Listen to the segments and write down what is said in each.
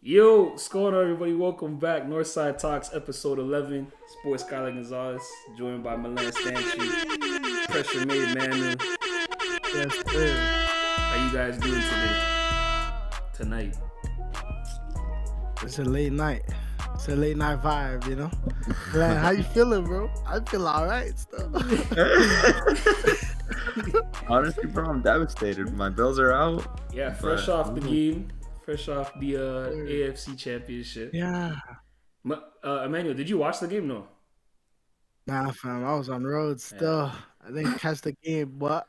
Yo, what's going on, everybody? Welcome back. Northside Talks, episode 11. Sports Skyler Gonzalez, joined by Milan Stanchi, Pressure Made Emmanuel. Yes, sir. How you guys doing tonight? It's a late night. It's a late night vibe, you know? Man, how you feeling, bro? I feel all right still. Honestly, bro, I'm devastated. My Bills are out. Yeah, fresh off the game. Fresh off the AFC Championship. Yeah. Emmanuel, did you watch the game? No. Nah, fam. I was on road still. Yeah. I didn't catch the game, but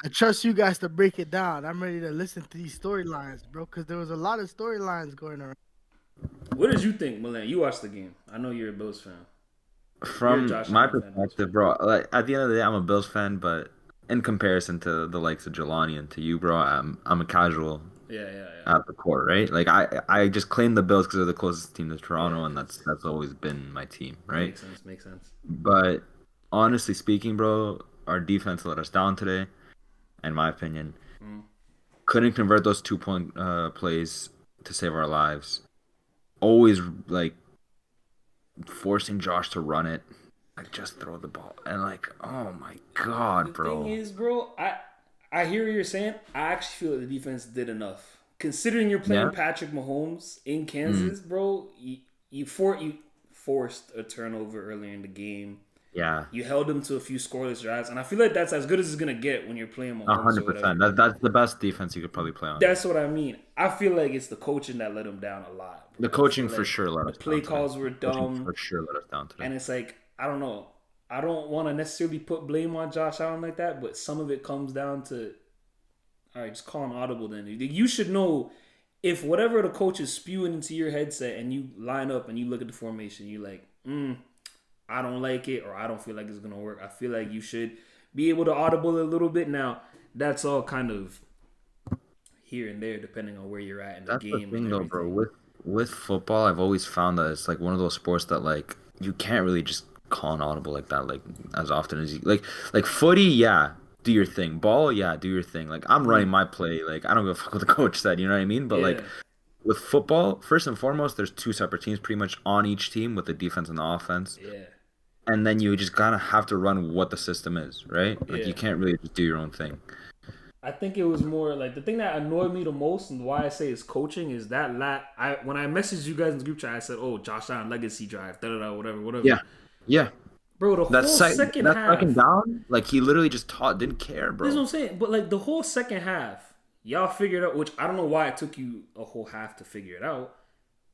I trust you guys to break it down. I'm ready to listen to these storylines, bro, because there was a lot of storylines going around. What did you think, Milan? You watched the game. I know you're a Bills fan. From my perspective, bro, like at the end of the day, I'm a Bills fan, but in comparison to the likes of Jelani and to you, bro, I'm a casual. Yeah. At the core, right? Like I just claim the Bills because they're the closest team to Toronto, and that's always been my team, right? Makes sense. But honestly speaking, bro, our defense let us down today, in my opinion. Couldn't convert those 2-point plays to save our lives. Always like forcing Josh to run it, like just throw the ball, and like, oh my god, bro. The thing is, bro, I hear what you're saying. I actually feel that the defense did enough. Considering you're playing Patrick Mahomes in Kansas, bro, you forced a turnover earlier in the game. Yeah. You held him to a few scoreless drives, and I feel like that's as good as it's going to get when you're playing Mahomes. 100%. That's the best defense you could probably play on. That's what I mean. I feel like it's the coaching that let him down a lot. Bro. The coaching for sure let us down. The play calls were dumb. For sure let us down today. And it's like, I don't know. I don't want to necessarily put blame on Josh Allen like that, but some of it comes down to, all right, just call an audible then. You should know if whatever the coach is spewing into your headset and you line up and you look at the formation, you're like, I don't like it, or I don't feel like it's going to work. I feel like you should be able to audible a little bit. Now, that's all kind of here and there, depending on where you're at in the game. That's the thing, though, bro. With football, I've always found that it's like one of those sports that like you can't really just call an audible like that, like as often as you like footy. Yeah, do your thing. Ball, yeah, do your thing. Like I'm running my play. Like I don't give a fuck what the coach said. You know what I mean? But like with football, first and foremost, there's two separate teams pretty much on each team with the defense and the offense. Yeah. And then you just kind of have to run what the system is, right? Like you can't really just do your own thing. I think it was more like the thing that annoyed me the most, and why I say it's coaching, is that when I messaged you guys in the group chat, I said, "Oh, Josh Allen legacy drive, whatever." Yeah. Bro, the whole second half. That second down, like he literally just didn't care, bro. That's what I'm saying. But like the whole second half, y'all figured out, which I don't know why it took you a whole half to figure it out.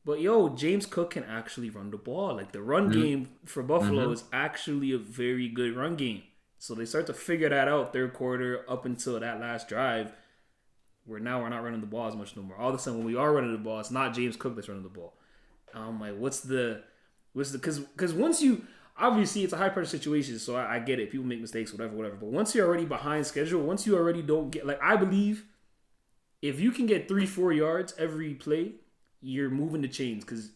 But James Cook can actually run the ball. Like the run game for Buffalo is actually a very good run game. So they start to figure that out third quarter up until that last drive, where now we're not running the ball as much no more. All of a sudden, when we are running the ball, it's not James Cook that's running the ball. I'm like, because once you, obviously it's a high pressure situation, so I get it. People make mistakes, whatever. But once you're already behind schedule, once you already don't get, like I believe, if you can get 3-4 yards every play, you're moving the chains, because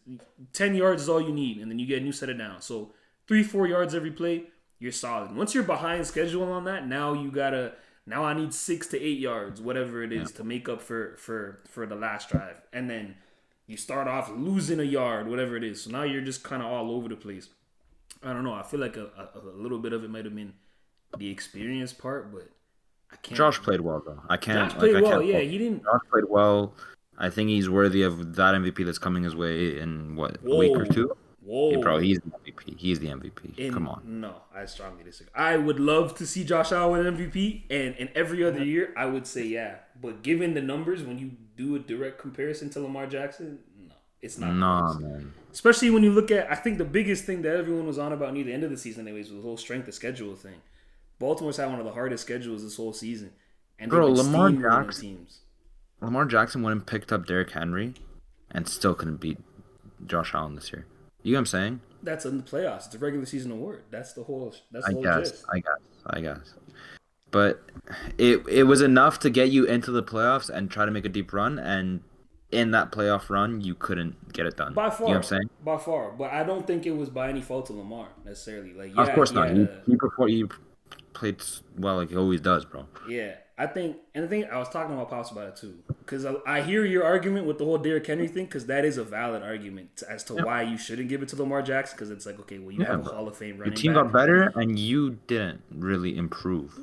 10 yards is all you need, and then you get a new set of downs. So 3-4 yards every play, you're solid. Once you're behind schedule on that, now I need 6 to 8 yards, whatever it is, to make up for the last drive. And then you start off losing a yard, whatever it is. So now you're just kind of all over the place. I don't know. I feel like a little bit of it might have been the experience part, but I can't. Josh played well, though. Josh played well. Yeah, he didn't. Josh played well. I think he's worthy of that MVP that's coming his way in a week or two. Whoa. Yeah, bro, he's the MVP. He's the MVP. Come on. No, I strongly disagree. I would love to see Josh Allen win MVP, and in every other year, I would say yeah. But given the numbers, when you do a direct comparison to Lamar Jackson, no, it's not. No, man. Especially when you look at, I think the biggest thing that everyone was on about near the end of the season, anyways, was the whole strength of schedule thing. Baltimore's had one of the hardest schedules this whole season, and bro, Lamar Jackson went and picked up Derrick Henry, and still couldn't beat Josh Allen this year. You know what I'm saying? That's in the playoffs. It's a regular season award. That's the whole. I guess. But it was enough to get you into the playoffs and try to make a deep run, and in that playoff run, you couldn't get it done. By far. You know what I'm saying? By far. But I don't think it was by any fault of Lamar, necessarily. Like, of course not. He played well like he always does, bro. Yeah, I think, and the thing I was talking to my pops about it too, because I hear your argument with the whole Derrick Henry thing, because that is a valid argument as to why you shouldn't give it to Lamar Jackson, because it's like, okay, well, you have a Hall of Fame running Your team back. got better, and you didn't really improve.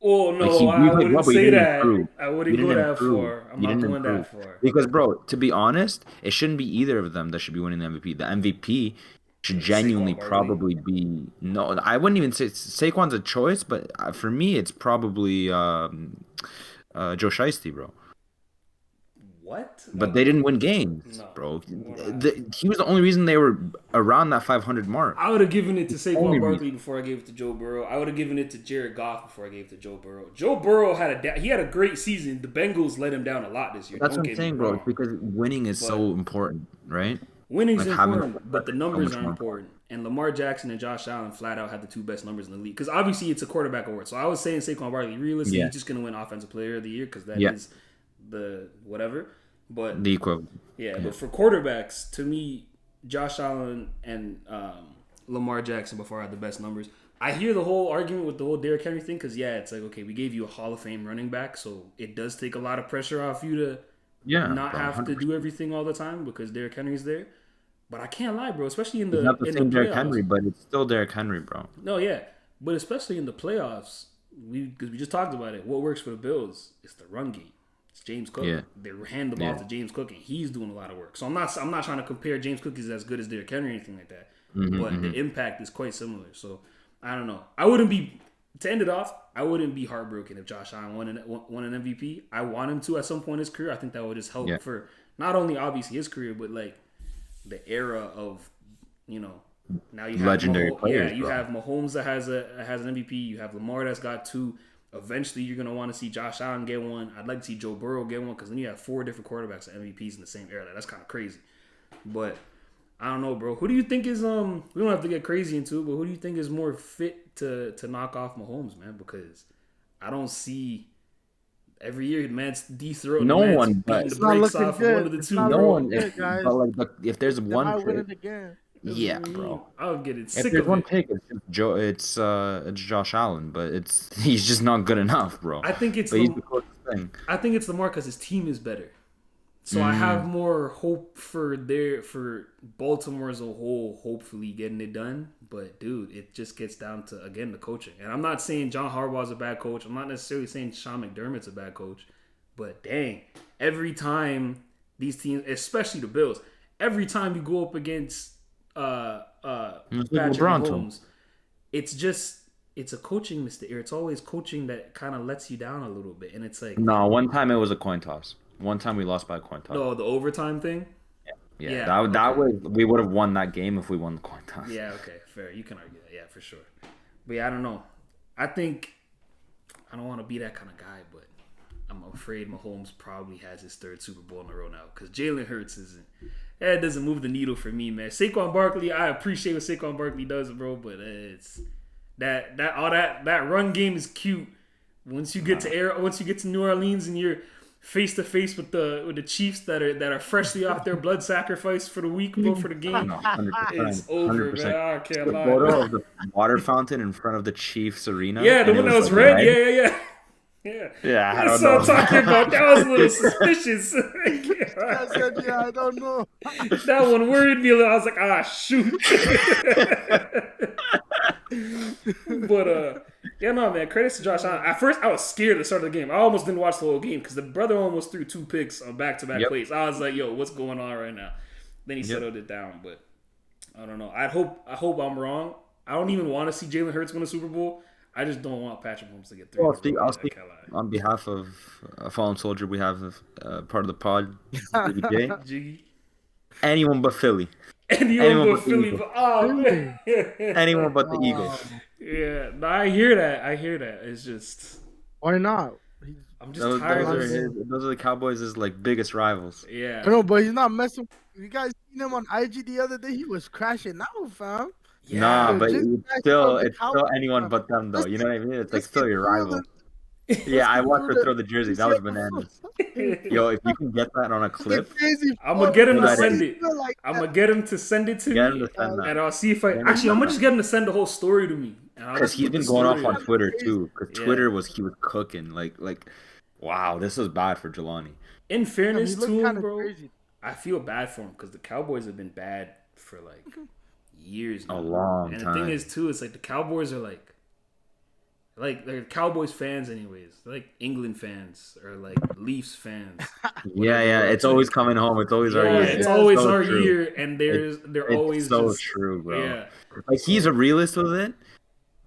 Oh no, Like, I wouldn't say that. Improve. I wouldn't go that far. I'm not going improve. that far. Because, bro, to be honest, it shouldn't be either of them that should be winning the MVP. The MVP should genuinely probably be no. I wouldn't even say Saquon's a choice, but for me, it's probably Joe Shiesty, bro. What? But they didn't win games, bro. He was the only reason they were around that 500 mark. I would have given it to Saquon Barkley before I gave it to Joe Burrow. I would have given it to Jared Goff before I gave it to Joe Burrow. Joe Burrow had a great season. The Bengals let him down a lot this year. That's what I'm saying, bro. It's because winning is so important, right? Winning's important, but the numbers are important. And Lamar Jackson and Josh Allen flat out had the two best numbers in the league. Because obviously it's a quarterback award. So I was saying Saquon Barkley, realistically, he's just going to win Offensive Player of the Year because that is the whatever. But the equivalent. Yeah, but for quarterbacks, to me, Josh Allen and Lamar Jackson before had the best numbers. I hear the whole argument with the whole Derrick Henry thing because, it's like, okay, we gave you a Hall of Fame running back, so it does take a lot of pressure off you to not have to do everything all the time because Derrick Henry's there. But I can't lie, bro, especially in the it's not the same Derrick playoffs. Henry, but it's still Derrick Henry, bro. No, yeah, but especially in the playoffs, because we just talked about it. What works for the Bills is the run game. It's James Cook. Yeah. They hand the ball to James Cook, and he's doing a lot of work. So I'm not trying to compare James Cook is as good as Derrick Henry or anything like that. But the impact is quite similar. So I don't know. To end it off, I wouldn't be heartbroken if Josh Allen won an MVP. I want him to at some point in his career. I think that would just help for not only obviously his career, but like the era of now you have legendary players. Yeah, you have Mahomes that has an MVP. You have Lamar that's got two. Eventually, you're going to want to see Josh Allen get one. I'd like to see Joe Burrow get one because then you have 4 different quarterbacks and MVPs in the same era. That's kind of crazy. But I don't know, bro. Who do you think is we don't have to get crazy into it, but who do you think is more fit to knock off Mahomes, man? Because I don't see every year man's dethrone. No one, but the brakes off good. One of the two. No one, good, guys. But like, if there's one pick, again. yeah, bro. I'll get it. If there's one pick, it's Josh Allen, but he's just not good enough, bro. I think it's he's the closest thing. I think it's Lamar because his team is better. So I have more hope for Baltimore as a whole, hopefully getting it done. But dude, it just gets down to again the coaching. And I'm not saying John Harbaugh's a bad coach. I'm not necessarily saying Sean McDermott's a bad coach. But dang, every time these teams, especially the Bills, every time you go up against Patrick Mahomes, it's a coaching mistake. It's always coaching that kind of lets you down a little bit. And it's like no, one time it was a coin toss. One time we lost by a coin toss. No, the overtime thing? Yeah. That was we would have won that game if we won the coin toss. Yeah, okay, fair. You can argue that. Yeah, for sure. But yeah, I don't know. I think I don't want to be that kind of guy, but I'm afraid Mahomes probably has his 3rd Super Bowl in a row now because Jalen Hurts doesn't move the needle for me, man. Saquon Barkley, I appreciate what Saquon Barkley does, bro, but it's that run game is cute. Once you get to New Orleans and you're face to face with the Chiefs that are freshly off their blood sacrifice for the week, bro, for the game. 100%, it's over, 100%. Man. I can't lie. The photo of the water fountain in front of the Chiefs arena. Yeah, the one that was red. Yeah. Yeah, I That's don't know. what I'm talking about. That was a little suspicious. I don't know. That one worried me a little. I was like, shoot. But man, credits to Josh Allen. At first, I was scared at the start of the game. I almost didn't watch the whole game because the brother almost threw 2 picks on back-to-back plays. I was like, yo, what's going on right now? Then he settled it down, but I don't know. I hope I'm wrong. I don't even want to see Jalen Hurts win a Super Bowl. I just don't want Patrick Mahomes to get 3. I'll speak on behalf of a fallen soldier. We have part of the pod, Jiggy. Anyone but Philly. Anyone but Philly. Man. Anyone but the Eagles. Yeah, no, I hear that. It's just why not? I'm just tired. Those are the Cowboys' like biggest rivals. Yeah, I know, but he's not messing. You guys seen him on IG the other day? He was crashing out, fam. Yeah, but it's still anyone but them, though. You know what I mean? It's like still your rival. Yeah, I watched her throw the He jersey. That said was before. bananas. Yo, if you can get that on a clip, Crazy. I'm gonna get him to That send is- it. I'm gonna get him to send it to get him me, to send that. and I'll see if I Send it. actually. I'm gonna just get him to send the whole story to me, and I'll Because just he's put the been going off story on Twitter Crazy. too. Because Yeah. Twitter he was cooking. Like, wow, this was bad for Jelani. In fairness He looked to him, kind of bro, crazy. I feel bad for him because the Cowboys have been bad for like years now. A long and time. the thing is too, it's like the Cowboys are like they're Cowboys fans anyways. They're like England fans or like Leafs fans. Yeah. It's always coming home. It's always our Yeah, year. it's Yeah, always so our true. year, and they're It's always so just true, bro. Yeah, Like he's a realist with it,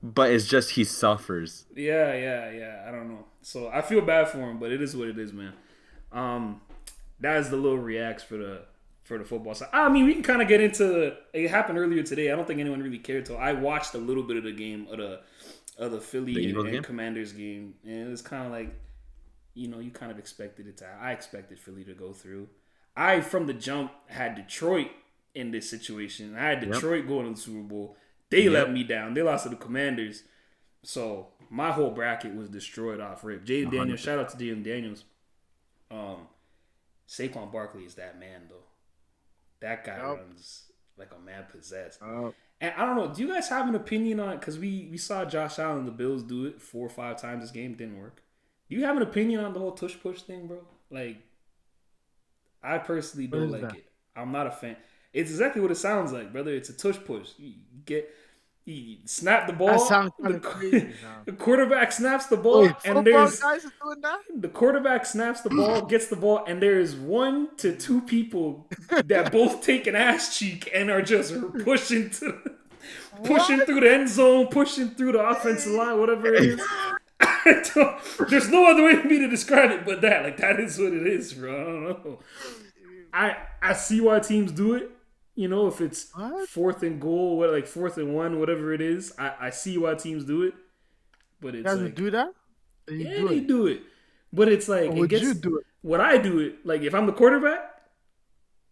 but it's just he suffers. yeah. I don't know. So I feel bad for him, but it is what it is, man. That is the little reacts for the football side. I mean, we can kind of get into it. Happened earlier today. I don't think anyone really cared till I watched a little bit of the game of the Philly Eagles game? and Commanders game, and it was kind of like, you kind of expected it to. I expected Philly to go through. I from the jump had Detroit in this situation. I had Detroit going to the Super Bowl. They let me down. They lost to the Commanders. So my whole bracket was destroyed off rip. Jaden Daniels, shout out to Jaden Daniels. Saquon Barkley is that man though. That guy runs like a man possessed. And I don't know. Do you guys have an opinion on? Because we saw Josh Allen, the Bills, do it 4 or 5 times this game. It didn't work. Do you have an opinion on the whole tush push thing, bro? Like, I personally don't like it. I'm not a fan. It's exactly what it sounds like, brother. It's a tush push. You snap the ball. That sounds kind of crazy. The quarterback snaps the ball, and there's guys are doing that. the quarterback snaps the ball, gets the ball, and there's 1 to 2 people that both take an ass cheek and are just pushing through the end zone, pushing through the offensive line, whatever it is. There's no other way for me to describe it but that. Like, that is what it is, bro. I don't know. I see why teams do it. If it's 4th and goal, 4th and 1, whatever it is, I see why teams do it. But it's Doesn't like, do that. they do it. But it's like, Would you do it? When I do it, like if I'm the quarterback,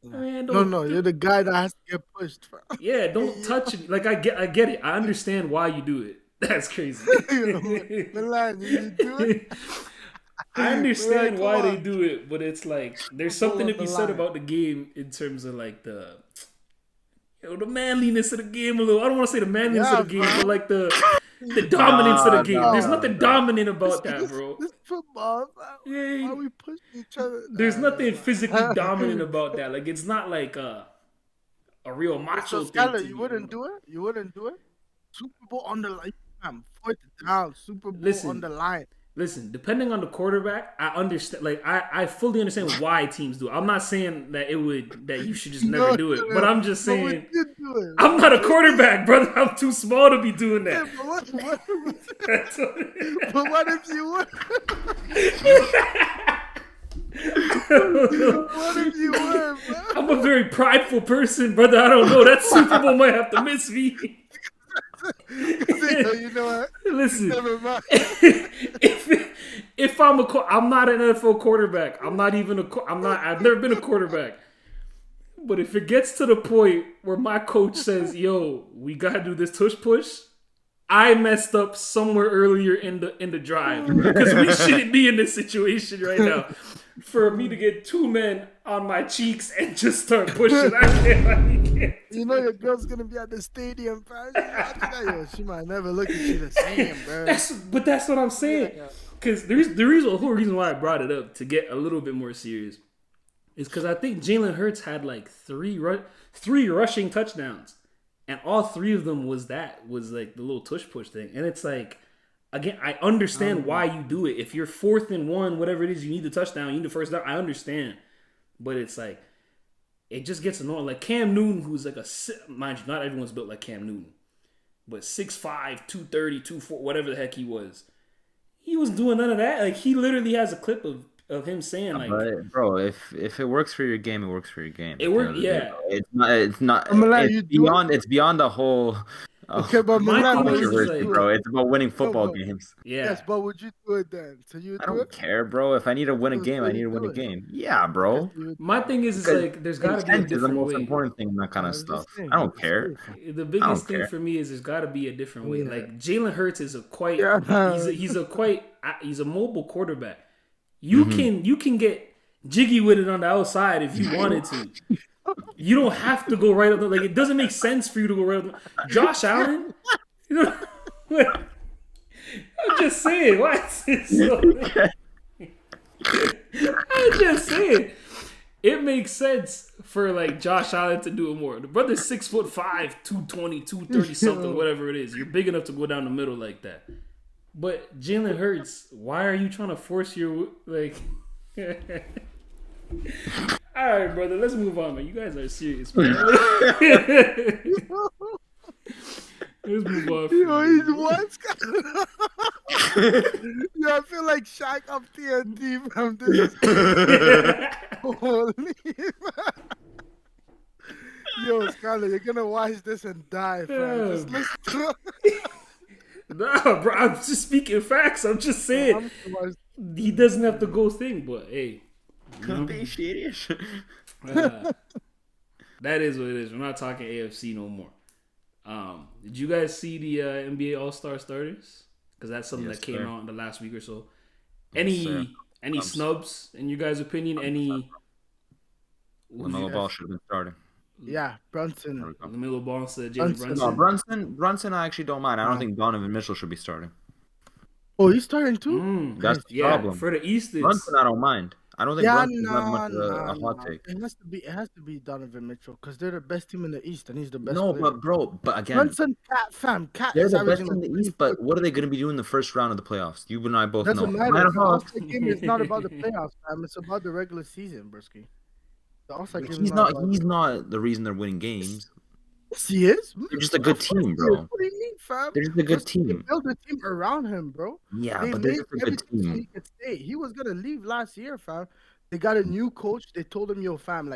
man, No, you're the guy that has to get pushed. Yeah, don't touch it. Like I get it. I understand why you do it. That's crazy. Milan, you do it? I understand Milan, why come they on. do it, but it's like there's something to be said about the game in terms of like the manliness of the game a little. I don't want to say the manliness of the game, but like the dominance of the game. There's nothing dominant about that, bro. This football. Yeah. Why we pushing each other? There's nothing physically dominant about that. Like it's not like a real macho So, thing. Skyler, you wouldn't do it? You wouldn't do it? Super Bowl on the line. 4th down. Super Bowl on the line. Listen, depending on the quarterback, I understand. Like I fully understand why teams do it. I'm not saying that you should just never do it, but I'm just saying would you do it? I'm not a quarterback, brother. I'm too small to be doing Yeah, that. but what if you would? What if you would, bro? I'm a very prideful person, brother. I don't know. That Super Bowl might have to miss me. You know what? Listen, Never mind. if I'm not an NFL quarterback. I've never been a quarterback. But if it gets to the point where my coach says, "Yo, we gotta do this tush push," I messed up somewhere earlier in the drive because we shouldn't be in this situation right now. For me to get 2 men on my cheeks and just start pushing, I can't. You know your girl's gonna be at the stadium, bro. She might never look at you the same, bro. That's what I'm saying. Because the whole reason why I brought it up to get a little bit more serious is because I think Jalen Hurts had like three rushing touchdowns, and all 3 of them was like the little tush push thing. And it's like, again, I understand why you do it. If you're 4th and 1, whatever it is, you need the touchdown, you need the first down. I understand, but it's like it just gets annoying. Like Cam Newton, who's like mind you, not everyone's built like Cam Newton, but 6'5", 230, 240, whatever the heck he was doing none of that. Like he literally has a clip of him saying like, but, bro, if it works for your game, it works for your game. It works, yeah. It's not. Milan, It's beyond the whole. Okay, but My Milan, thing would is, you like- do it? bro. It's about winning football games. yeah. Yes, but would you do it then? So you would I do don't it? care, bro. If I need to win a game, I need to win a game. Yeah, bro. My thing is like there's got to be a Intent is the different most way. important thing in that kind of I'm just stuff. saying, I don't care. The biggest thing care. for me is there's got to be a different way. Yeah. Like Jalen Hurts is a quite Yeah. he's a quite he's a mobile quarterback. You can get jiggy with it on the outside if you wanted to. You don't have to go right up. Like it doesn't make sense for you to go right up. Josh Allen. You know, I'm just saying. Why is it so? I'm just saying. It makes sense for like Josh Allen to do it more. The brother's 6'5", 220, 230 something, whatever it is. You're big enough to go down the middle like that. But Jalen Hurts, why are you trying to force your like? All right, brother. Let's move on, man. You guys are serious, man. Let's move on. Yo, he's what? Yo, I feel like Shaq up TNT from this. Holy man. Yo, Skyler, you're gonna watch this and die, fam. Just listen to Nah, bro. I'm just speaking facts. I'm just saying he doesn't have to go thing, but hey. Could be serious. That is what it is. We're not talking AFC no more. Did you guys see the NBA All-Star starters? Because that's something that came out in the last week or so. Any snubs in your guys' opinion? Any LaMelo Ball should have been starting. Yeah, Brunson. LaMelo Ball instead of James Brunson. No, Brunson, I actually don't mind. I don't think Donovan Mitchell should be starting. Oh, he's starting too? That's the problem. For the East, Brunson, I don't mind. I don't think Brunson's not much a hot take. It has to be Donovan Mitchell because they're the best team in the East and he's the best. No, player. but again, Brunson, Cat. They're the best in the East. But what are they going to be doing in the first round of the playoffs? You and I both know. The All-Star game is not about the playoffs, fam. It's about the regular season, Brisky. The All-Star game. He's not the reason they're winning games. Yes, he is. They're just a good team, bro. What do you mean, fam? They're just a good team. They built a team around him, bro. Yeah, but they're just a good team. He could stay. He was gonna leave last year, fam. They got a new coach. They told him, yo, fam,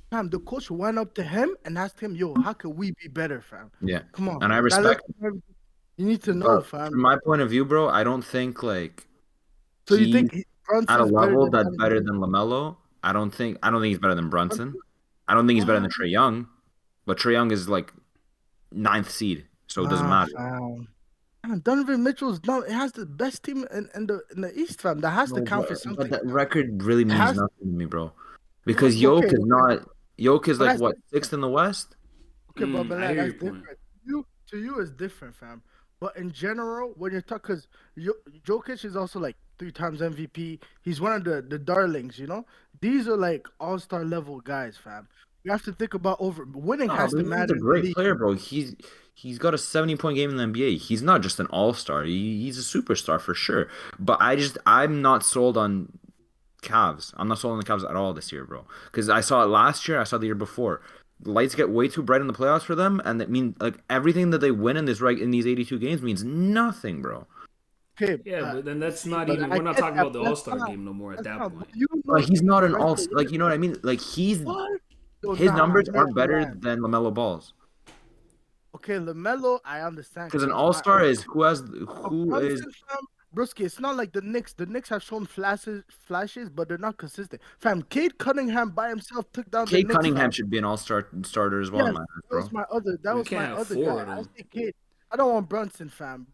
the coach went up to him and asked him, yo, how could we be better, fam? Yeah. Come on. And I respect. You need to know, fam. From my point of view, bro, I don't think like. So you think Brunson's at a level that's better than LaMelo? I don't think he's better than Brunson. I don't think he's better than Trae Young, but Trae Young is like 9th seed, so it doesn't matter. Donovan Mitchell's not. It has the best team in the East, fam. That has to count for something. But that record really means nothing to me, bro. Because Jokic is not. Jokic is like what 6th in the West. Okay, but that's different. To you is different, fam. But in general, when you're talking, because Jokic is also like 3 times MVP. He's one of the darlings, you know. These are like all-star level guys, fam. You have to think about winning has to matter. He's a great player, bro. He's got a 70-point game in the NBA. He's not just an all-star. He's a superstar for sure. But I'm not sold on Cavs. I'm not sold on the Cavs at all this year, bro. Because I saw it last year. I saw the year before. The lights get way too bright in the playoffs for them, and that means like everything that they win in these 82 games means nothing, bro. Okay, yeah, but then that's not even. We're not talking about the All-Star game no more at that point. But he's not an all-star. Like, you know what I mean? Like his numbers aren't better than LaMelo Ball's. Okay, LaMelo, I understand. Because an all-star is who is. Broski, it's not like the Knicks. The Knicks have shown flashes, but they're not consistent. Fam, Cade Cunningham by himself took down the Knicks. Cade Cunningham should be an starter as well. Yes, that was my other guy. I say Cade. I don't want Brunson, fam.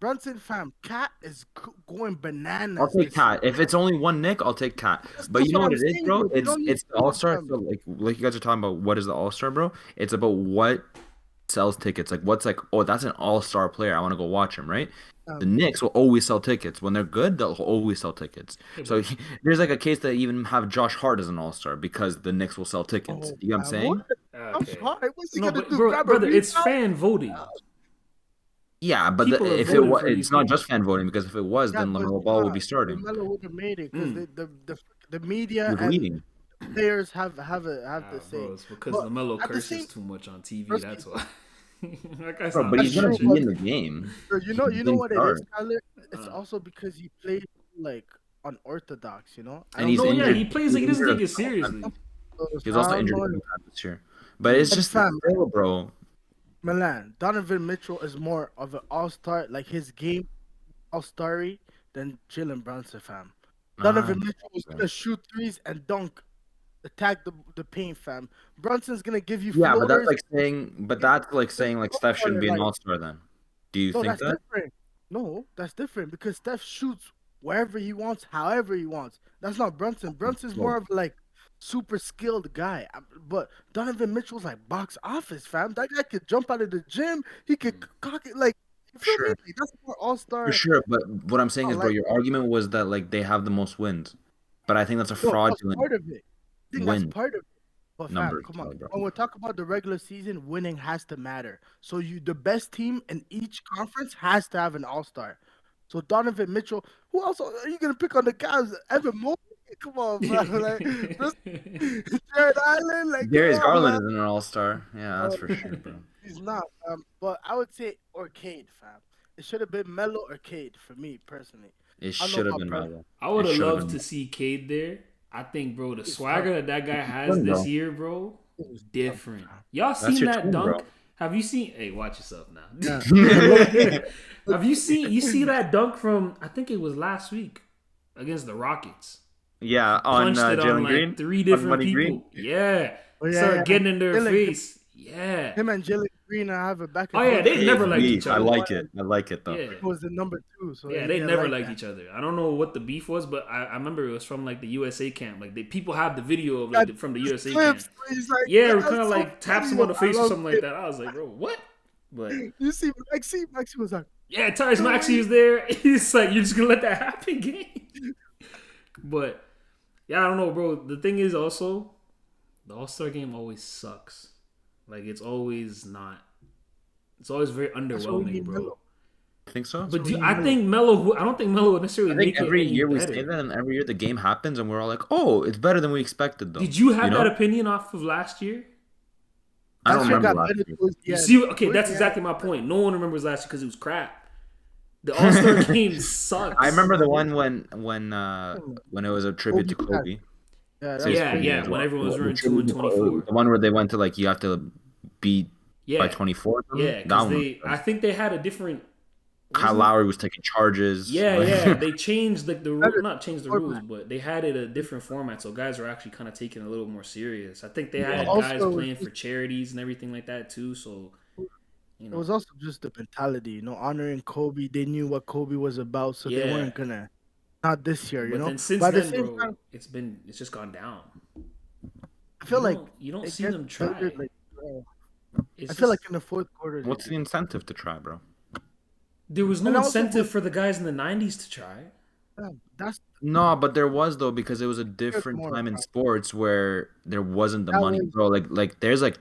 Cat is going bananas. I'll take Cat. If it's only one Nick, I'll take Cat. But you know what it is, bro? It's the All-Star. So like you guys are talking about what is the All-Star, bro? It's about what sells tickets. Like what's like, oh, that's an all-star player. I want to go watch him, right? The Knicks will always sell tickets. When they're good, they'll always sell tickets. So there's like a case that even have Josh Hart as an all-star because the Knicks will sell tickets. You know what I'm saying? Okay. What's he gonna do? Brother, it's fan voting. Yeah, but if it's not just fan voting, because if it was, then LaMelo Ball would be starting. LaMelo would have made it because the media and players have to say. Bro, it's because LaMelo curses too much on TV. That's why. But he's gonna be in the game. Bro, you know what it is, Skyler? It's also because he played like unorthodox, you know. And he's injured. He plays like he doesn't take it seriously. He's also injured this year. But it's just bro. Milan, Donovan Mitchell is more of an all-star, like his game all-starry than Jalen Brunson, fam. Donovan Mitchell is gonna shoot threes and dunk, attack the paint, fam. Brunson's gonna give you floaters. But that's like saying Steph shouldn't be an all-star then. Do you think that? Different. No, that's different because Steph shoots wherever he wants, however he wants. That's not Brunson. Brunson's more of like super skilled guy. But Donovan Mitchell's like box office, fam. That guy could jump out of the gym. He could cock it like, you feel me? Sure. Like, that's more all-star. For sure, but what I'm saying is, bro, Like, your argument was that like they have the most wins, but I think that's a no, that's fraudulent part of it. I think that's win part of it. But fam, number. come on. Bro. When we talk about the regular season, winning has to matter. So the best team in each conference has to have an all-star. So Donovan Mitchell, who else are you gonna pick on the guys? Evan Mobley? Come on, bro. Like, Jared Allen, like, Darius come on, Garland man. is an all-star. Yeah, that's for sure, bro. He's not. But I would say Arcade, fam. It should have been Melo or Cade for me personally. It should have been Melo. I would have loved to see Cade there. I think, bro, the swagger that guy has this year, bro, is different. Y'all seen that dunk? Bro. Have you seen? Hey, watch yourself now. Yeah. Have you seen? You see that dunk from? I think it was last week against the Rockets. Yeah, on Jalen Green. Like 3 different people. Green? Yeah. Started getting in their face. Yeah. Him and Jalen Green have a back. Oh yeah, they never liked each other. I like it though. Yeah. It was the number 2. So yeah, they never liked each other. I don't know what the beef was, but I remember it was from like the USA camp. Like people have the video of like from the USA camp. Like, yeah, we kind of like taps him on the face or something like that. I was like, bro, what? But you see, Maxey was like, yeah, Tyrese Maxey was there. He's like, you're just gonna let that happen, game. But yeah, I don't know, bro. The thing is also, the All-Star game always sucks. Like it's always not. It's always very underwhelming, bro. I think so. But I think Melo. I don't think Melo would necessarily make every it year we better. say that, and every year the game happens, and we're all like, "Oh, it's better than we expected." Though. Did you have that opinion off of last year? I don't remember last year. You see, okay, that's exactly my point. No one remembers last year because it was crap. The All-Star game sucks. I remember the one when it was a tribute to Kobe. Yeah, when everyone was running 2 and 24. The one where they went to like you have to beat by 24. Yeah, because I think they had a different. Kyle Lowry was taking charges. Yeah. They changed like the not changed the rules, but they had it a different format, so guys were actually kind of taking it a little more serious. I think they had guys playing for charities and everything like that too. So, it was also just the mentality, honoring Kobe. They knew what Kobe was about, so they weren't gonna. Not this year, but then since then, bro, it's just gone down. I feel like you don't see them try. I feel like in the fourth quarter. What's the incentive to try, bro? There was no incentive for the guys in the 90s to try. No, but there was though, because it was a different time in sports where there wasn't the money, bro. Like there's like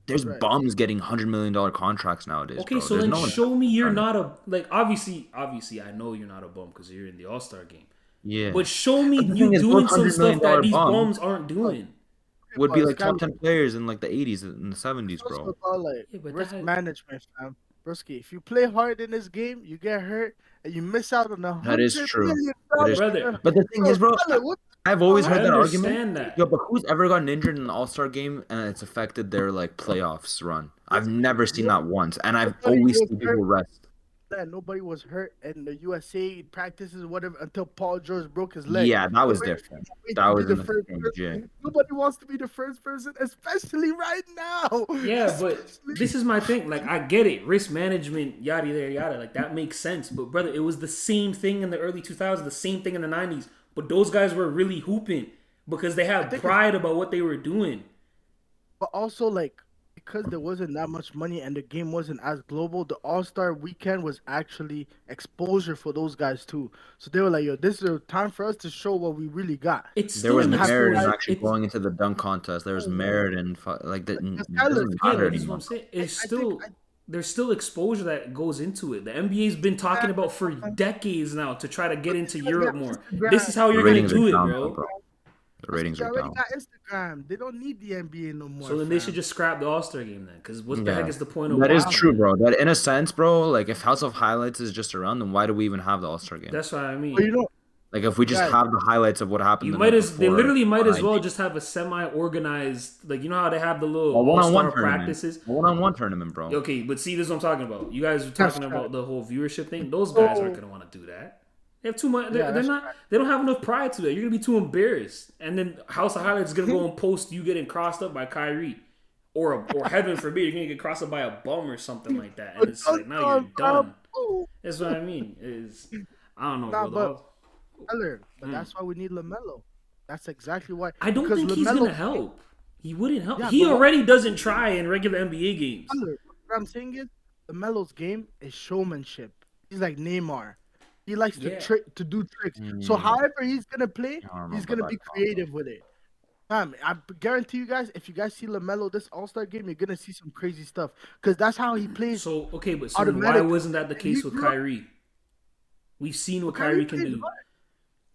there's bums getting $100 million contracts nowadays. Okay, bro. So then show me you're not a obviously I know you're not a bum because you're in the All-Star game. Yeah. But show me you doing some stuff that these bums aren't doing. Would be like top 10 players in like the 80s and the 70s, bro. It's about like risk management, fam. Broski, if you play hard in this game, you get hurt and you miss out on that is true. Brother. But the thing is, bro, I've always heard that argument. Yo, but who's ever gotten injured in an All-Star game and it's affected their like playoffs run? I've never seen that once, and I've always seen people rest. Nobody was hurt in the USA practices, whatever, until Paul George broke his leg. Yeah, that was different. That was in the first game. Nobody wants to be the first person, especially right now. Yeah, but this is my thing. Like, I get it. Risk management, yada, yada, yada. Like, that makes sense. But, brother, it was the same thing in the early 2000s, the same thing in the 90s. But those guys were really hooping because they had pride about what they were doing. But also, like, because there wasn't that much money and the game wasn't as global, the All-Star weekend was actually exposure for those guys too. So they were like, yo, this is a time for us to show what we really got. There was merit in actually going into the dunk contest. There was merit in like that. There's still exposure that goes into it. The NBA's been talking about for decades now to try to get into Europe more. This is how you're going to do it, bro. The ratings are down. Got Instagram. They don't need the NBA no more. So then they should just scrap the All-Star game then, because what the heck is the point of that? Is true, bro. That in a sense, bro. Like if House of Highlights is just around, then why do we even have the All-Star game? That's what I mean. Well, like if we just have the highlights of what happened, they literally might as well just have a semi-organized, like you know how they have the little All-Star practices, one-on-one tournament, bro. Okay, but see, this is what I'm talking about. You guys are talking about the whole viewership thing. Those guys aren't gonna want to do that. They have too much. They don't have enough pride to that. You're gonna be too embarrassed, and then House of Highlights is gonna go and post you getting crossed up by Kyrie, or heaven forbid you're gonna get crossed up by a bum or something like that. And it's like now you're done. That's what I mean. I don't know, Nah, bro. but that's why we need LaMelo. That's exactly why. I don't Because think he's LaMelo, gonna help. He wouldn't help. yeah, He but already doesn't try in regular NBA games. what I'm saying is LaMelo's game is showmanship. He's like Neymar. He likes Yeah. to do tricks. So however he's gonna play, I don't know he's about gonna that be combo. creative with it. I guarantee you guys, if you guys see LaMelo this All-Star game, you're gonna see some crazy stuff. Because that's how he plays. So okay, but so then why automatic. wasn't that the And case he with grew up- Kyrie? We've seen what Kyrie Kyrie can played do, hard.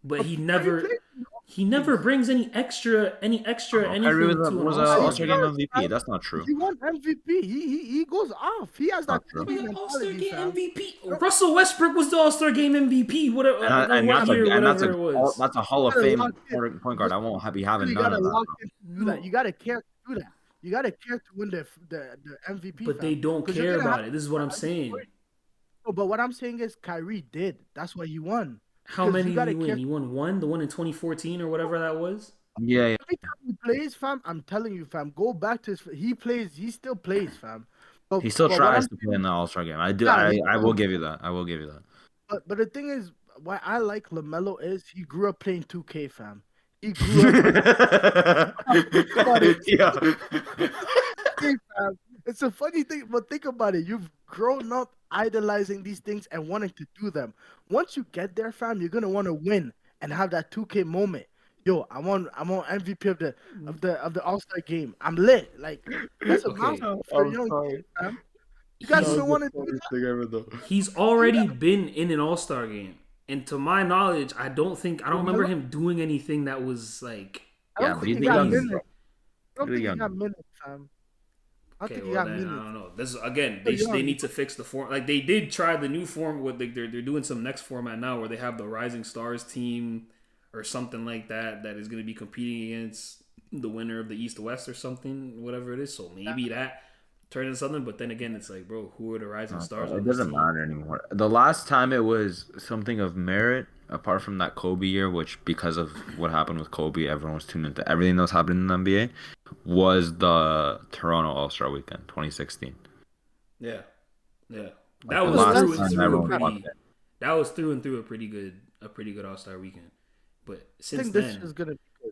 but he Kyrie never played he never brings any extra anything Kyrie to an was a All-Star All-Star game. game MVP. That's not true. He won MVP. He goes off. He has that Not true. Kobe Like, All-Star mentality, game fam. MVP. Russell Westbrook was the All-Star game MVP. Whatever, And what that's year, and whatever it was. that's a Hall of You gotta Fame lock in. point guard. I won't be having You none gotta of that. lock in to do that. No. You gotta care to do that. You gotta care to win the MVP. But fam. they don't 'Cause you're care gonna about have- it. This is what I'm saying. No, but what I'm saying is Kyrie did. That's why he won. How Because many you did gotta he win? care- He won one, the one in 2014 or whatever that was. Yeah. Every time he plays, fam, I'm telling you, fam, go back to his. He still plays, fam. He still but what tries I'm to play in the All-Star game. I do. Yeah, he I will does. give you that. I will give you that. But the thing is, why I like LaMelo is he grew up playing 2K, fam. He grew up. Yeah. Hey, fam, it's a funny thing, but think about it. You've grown up idolizing these things and wanting to do them. Once you get there, fam, you're gonna want to win and have that 2K moment. Yo, I'm on MVP of the All-Star game. I'm lit. Like that's a Okay. milestone for a young kid, fam. You guys still want to do that? He's already been in an All-Star game, and to my knowledge, I don't remember him doing anything that was like. I don't Yeah, but think he's he got young, minutes. bro. I don't He's think he young. got minutes, fam. I Okay, think he well got then, I minutes. don't know. This is, again, But they young. need to fix the form. Like they did try the new form with they're doing some next format now where they have the Rising Stars team or something like that is going to be competing against the winner of the East West or something, whatever it is. So maybe that turn into something. But then again, it's like, bro, who are the Rising Stars? It on this doesn't team? matter anymore. The last time it was something of merit, apart from that Kobe year, which because of what happened with Kobe, everyone was tuned into everything that was happening in the NBA, was the Toronto All-Star Weekend 2016. Yeah. That The was last through and time through a everyone pretty. watched it. That was through and through a pretty good All-Star weekend. But I since think this then, is gonna be good.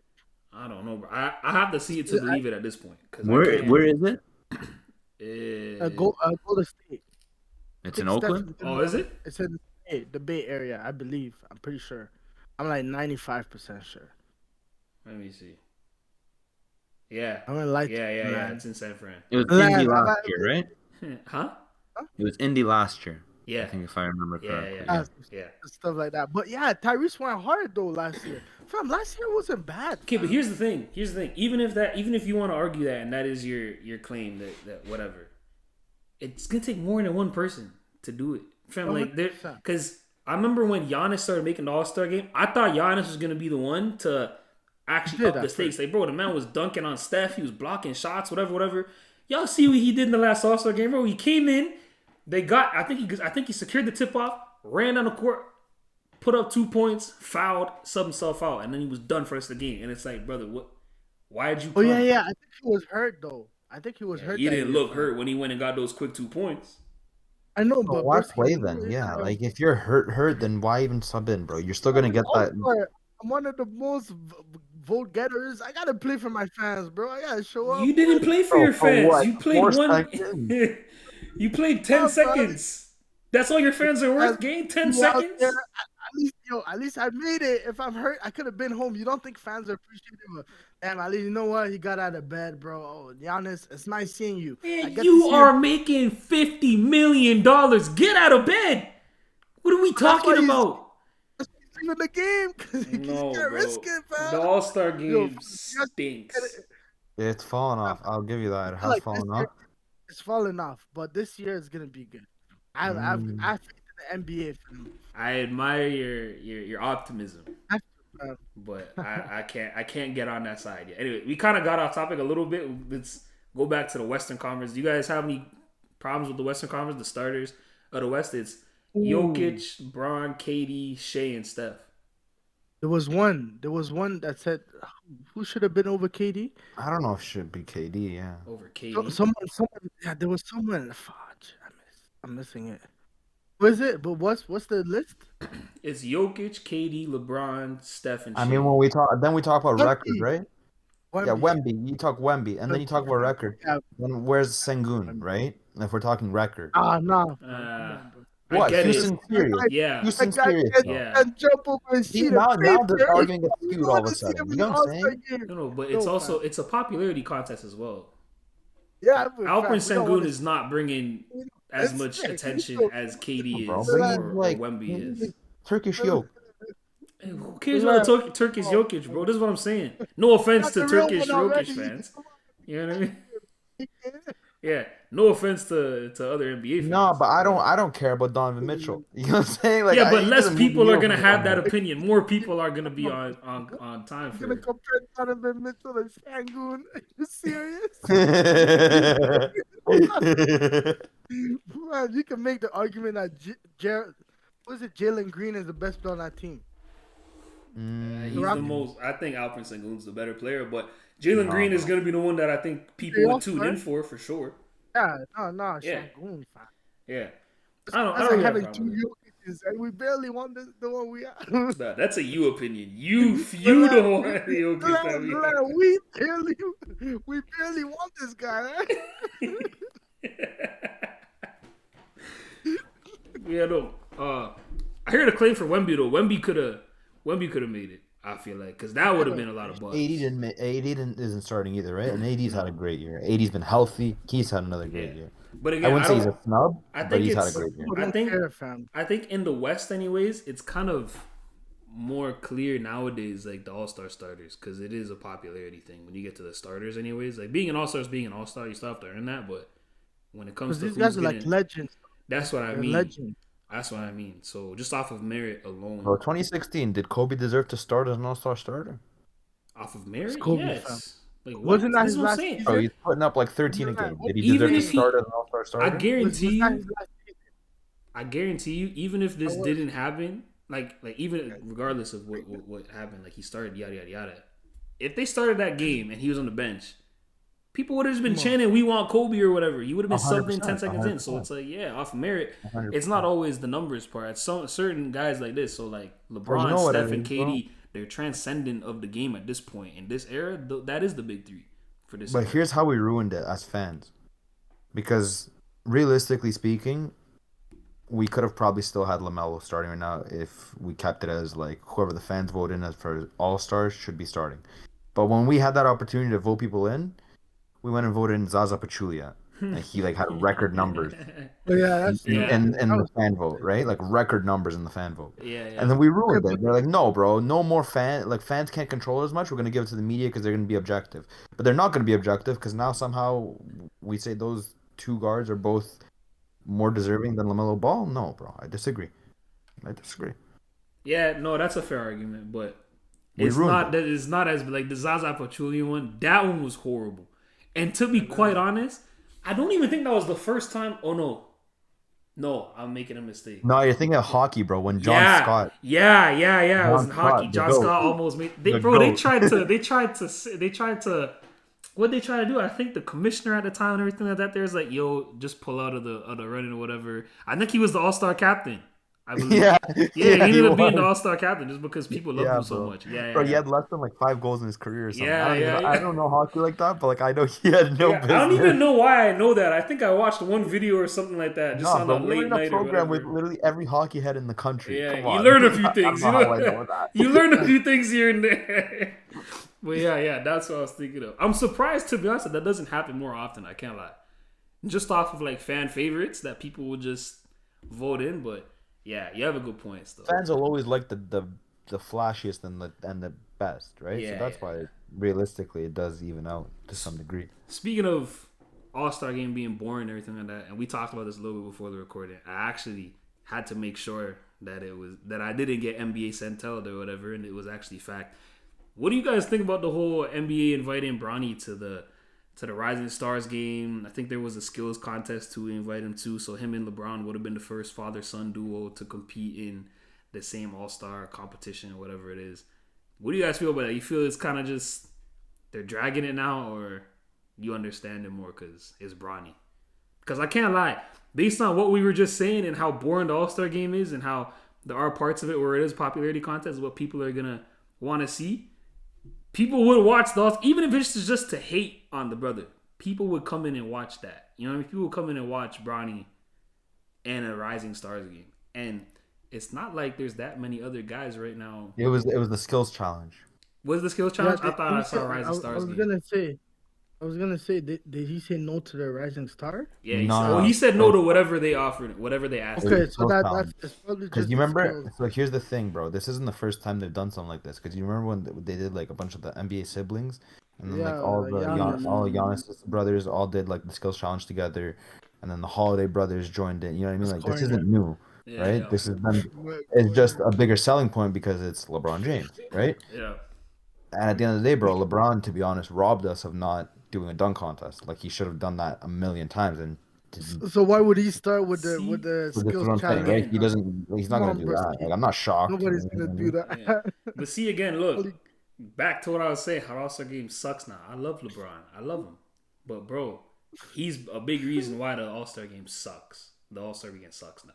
I don't know, bro. I have to see it to believe it at this point. Cause Where is it? Golden State. It's I in think Oakland. Oh, is it? It's in the Bay Area, I believe. I'm pretty sure. I'm like 95% sure. Let me see. Yeah. I'm gonna like Yeah. man. It's in San Fran. It was Man, Indy I've last had- year, right? Huh? It was Indy last year. Yeah. I think if I remember correctly. Yeah. Stuff like that. But yeah, Tyrese went hard though last year. Fam, last year wasn't bad. Okay, but here's the thing. Even if you want to argue that, and that is your claim that whatever, it's gonna take more than one person to do it. Fam, like there, 100%. because I remember when Giannis started making the All-Star game, I thought Giannis was gonna be the one to actually He did up the that stakes. Like, bro, the man was dunking on Steph, he was blocking shots, whatever. Y'all see what he did in the last All-Star game, bro? He came in, I think he secured the tip off, ran down the court, put up 2 points, fouled, subbed himself out, and then he was done for the rest of the game. And it's like, brother, what? Why did you? Oh Come? yeah. I think he was hurt though. I think he was hurt. He that didn't year, look fam. hurt when he went and got those quick 2 points. I know, Bro, but why Brooks, play then? Yeah, like if you're hurt, then why even sub in, bro? You're still gonna get that. I'm one of the most vote getters. I gotta play for my fans, bro. I gotta show up. You didn't play for Bro, your for fans. what? You played 4 one. seconds? You played 10 Yeah, bro. seconds. That's all your fans are worth. Game 10 You out seconds. there, at least I made it. If I'm hurt, I could have been home. You don't think fans are appreciative? Damn, at least you know what? He got out of bed, bro. Oh, Giannis, it's nice seeing you. I Man, get to you see are making $50 million. Get out of bed. What are we why talking he's- about? in the game because he No, can't bro. risk it, fam. The All-Star Yo, game stinks. It's fallen off. I'll give you that. It has Like, fallen this year, off. it's falling off, but this year is gonna be good. I have faith in the NBA, fam. I admire your optimism, fam. but I can't get on that side yet. Anyway, we kind of got off topic a little bit. Let's go back to the Western Conference. Do you guys have any problems with the Western Conference? The starters of the West, it's Jokic, Bron, KD, Shea, and Steph. There was one that said who should have been over KD. I don't know if it should be KD. Yeah. Over KD. Someone. Yeah, there was someone. Fudge, I'm missing it. Was it? But what's the list? It's Jokic, KD, LeBron, Steph, and I Shea. mean, when we talk about record, right? Yeah, Wemby. Wemby. You talk Wemby, and then you talk about record. Yeah. Then where's Sengun, right? If we're talking record. No. Come on, bro. I What? get Houston it. serious? Yeah. Houston That guy serious, can, though. Yeah. can jump over a See, sheet now of paper. the argument gets You skewed all of a wanna see sudden. him You in know the what I'm saying? All-Star game. No, but No, it's fam. it's a popularity contest as well. Yeah, but Alperen fam, we don't wanna Sengun is not bringing as much That's- attention as KD Bro, is bring Like- or like Wemby is. Turkish yoke. Hey, who cares about Turkish Jokic, bro? This is what I'm saying. No offense Not to the real Turkish one already. Jokic fans. You know what I mean? Yeah. No offense to other NBA fans. No, but I don't care about Donovan Mitchell. You know what I'm saying? Like, Yeah, but he less doesn't people move are the gonna needle have for that me. opinion. More people are gonna be on time I'm for gonna it. compare Donovan Mitchell and Sangoon. Are you serious? Man, you can make the argument that Jalen Green is the best player on that team. He's the most. I think Alperen Sengun's the better player, but Jalen Green is gonna be the one that I think people would tune in for sure. Yeah, no, Yeah. Sangoon, fam. Yeah. That's I don't like have a having problem two with it. Jokic's and we barely won the one we had. Nah, that's a you opinion. You the one the Jokic that we have. we barely won this guy. Yeah, no. I heard a claim for Wemby though. Wemby could have made it. I feel like because that would have been a lot of buzz. AD isn't starting either, right? And AD's had a great year. AD's been healthy. He's had another great year. But again, I wouldn't say he's a snub, I but think he's had a it's. great year. I think in the West, anyways, it's kind of more clear nowadays, like the All-Star starters, because it is a popularity thing. When you get to the starters, anyways, like being an All-Star is being an All-Star. You still have to earn that, but when it comes to these guys are like legends. that's what I They're mean. legends. That's what I mean. So just off of merit alone, Bro, 2016, did Kobe deserve to start as an All-Star starter? off of merit, Kobe, yes. fam. Like what? Wasn't that This his is what I'm last saying. season? Bro, he's putting up like 13 a game. Did he Even deserve to if he- start as an All-Star starter? I guarantee Was that you. his last season? I guarantee you, even if this didn't happen, like even regardless of what happened, like he started yada yada yada. If they started that game and he was on the bench, people would have just been chanting, "We want Kobe" or whatever. He would have been subbed in 10 seconds in. So it's like, yeah, off merit, 100%. it's not always the numbers part. It's certain guys like this. So like LeBron, you know what Steph, I and mean, KD, they're transcendent of the game at this point in this era. That is the big three for this. But era. here's how we ruined it as fans. Because realistically speaking, we could have probably still had LaMelo starting right now if we kept it as like whoever the fans vote in as for All-Stars should be starting. But when we had that opportunity to vote people in, we went and voted in Zaza Pachulia. And he like had record numbers But yeah, that's in the fan vote, right? Like record numbers in the fan vote. Yeah. And then we ruined it. They're like, no, bro, no more fans can't control it as much. We're gonna give it to the media because they're gonna be objective. But they're not gonna be objective because now somehow we say those two guards are both more deserving than LaMelo Ball. No, bro, I disagree. Yeah, no, that's a fair argument, but We it's ruined not that it's not as like the Zaza Pachulia one. That one was horrible, and to be quite honest, I don't even think that was the first time. Oh no, I'm making a mistake. No, you're thinking of hockey, bro. When John Scott. Yeah. It was in John hockey. Scott, John the Scott GOAT. almost made. The They GOAT. tried to. What they try to do? I think the commissioner at the time and everything like that. There's like, yo, just pull out of the running or whatever. I think he was the All-Star captain. I believe. Yeah, he ended up being was. the All-Star captain just because people loved him so bro. much. Yeah, Bro, he had less than like 5 goals in his career or something. Yeah, I don't know hockey like that, but like I know he had no business. I don't even know why I know that. I think I watched one video or something like that, just on bro, a we were late in a night or program with whatever. literally every hockey head in the country. Yeah, Come you on. learn a few I don't things. know how I know that. You learn a few things here and there. But yeah, that's what I was thinking of. I'm surprised, to be honest, that doesn't happen more often. I can't lie. Just off of like fan favorites that people will just vote in. But yeah, you have a good point still. Fans will always like the flashiest and the best, right? Yeah, so that's why realistically it does even out to some degree. Speaking of All-Star game being boring and everything like that, and we talked about this a little bit before the recording, I actually had to make sure that I didn't get NBA Centelled or whatever, and it was actually fact. What do you guys think about the whole NBA inviting Bronny to the Rising Stars game? I think there was a skills contest to invite him to, so him and LeBron would have been the first father-son duo to compete in the same All-Star competition or whatever it is. What do you guys feel about that? You feel it's kind of just they're dragging it now, or you understand it more because it's Bronny? Because I can't lie, based on what we were just saying and how boring the All-Star game is and how there are parts of it where it is popularity contest, what people are gonna want to see. People would watch those, even if it's just to hate on the brother. People would come in and watch that. You know what I mean? People would come in and watch Bronny and a Rising Stars game. And it's not like there's that many other guys right now. It was the skills challenge. Was the skills challenge? Yeah, I thought I saw a Rising Stars game. I was gonna say, did he say no to the Rising Star? Yeah, he said no to whatever they offered, whatever they asked. Okay, so that's probably just you remember. skills. So here's the thing, bro. This isn't the first time they've done something like this. Because you remember when they did like a bunch of the NBA siblings, and then like all Giannis brothers all did like the skills challenge together, and then the Holiday brothers joined it. You know what I mean? Like this isn't new, right? Yeah. This is them. It's just a bigger selling point because it's LeBron James, right? Yeah. And at the end of the day, bro, LeBron, to be honest, robbed us of not doing a dunk contest. Like he should have done that a million times. And so why would he start with the skills challenge? Right? He's not gonna do that. Like I'm not shocked. Nobody's gonna do that. Yeah. But see again, look, back to what I was saying. How All-Star game sucks now. I love LeBron. I love him, but bro, he's a big reason why the All-Star game sucks. The All-Star game sucks now.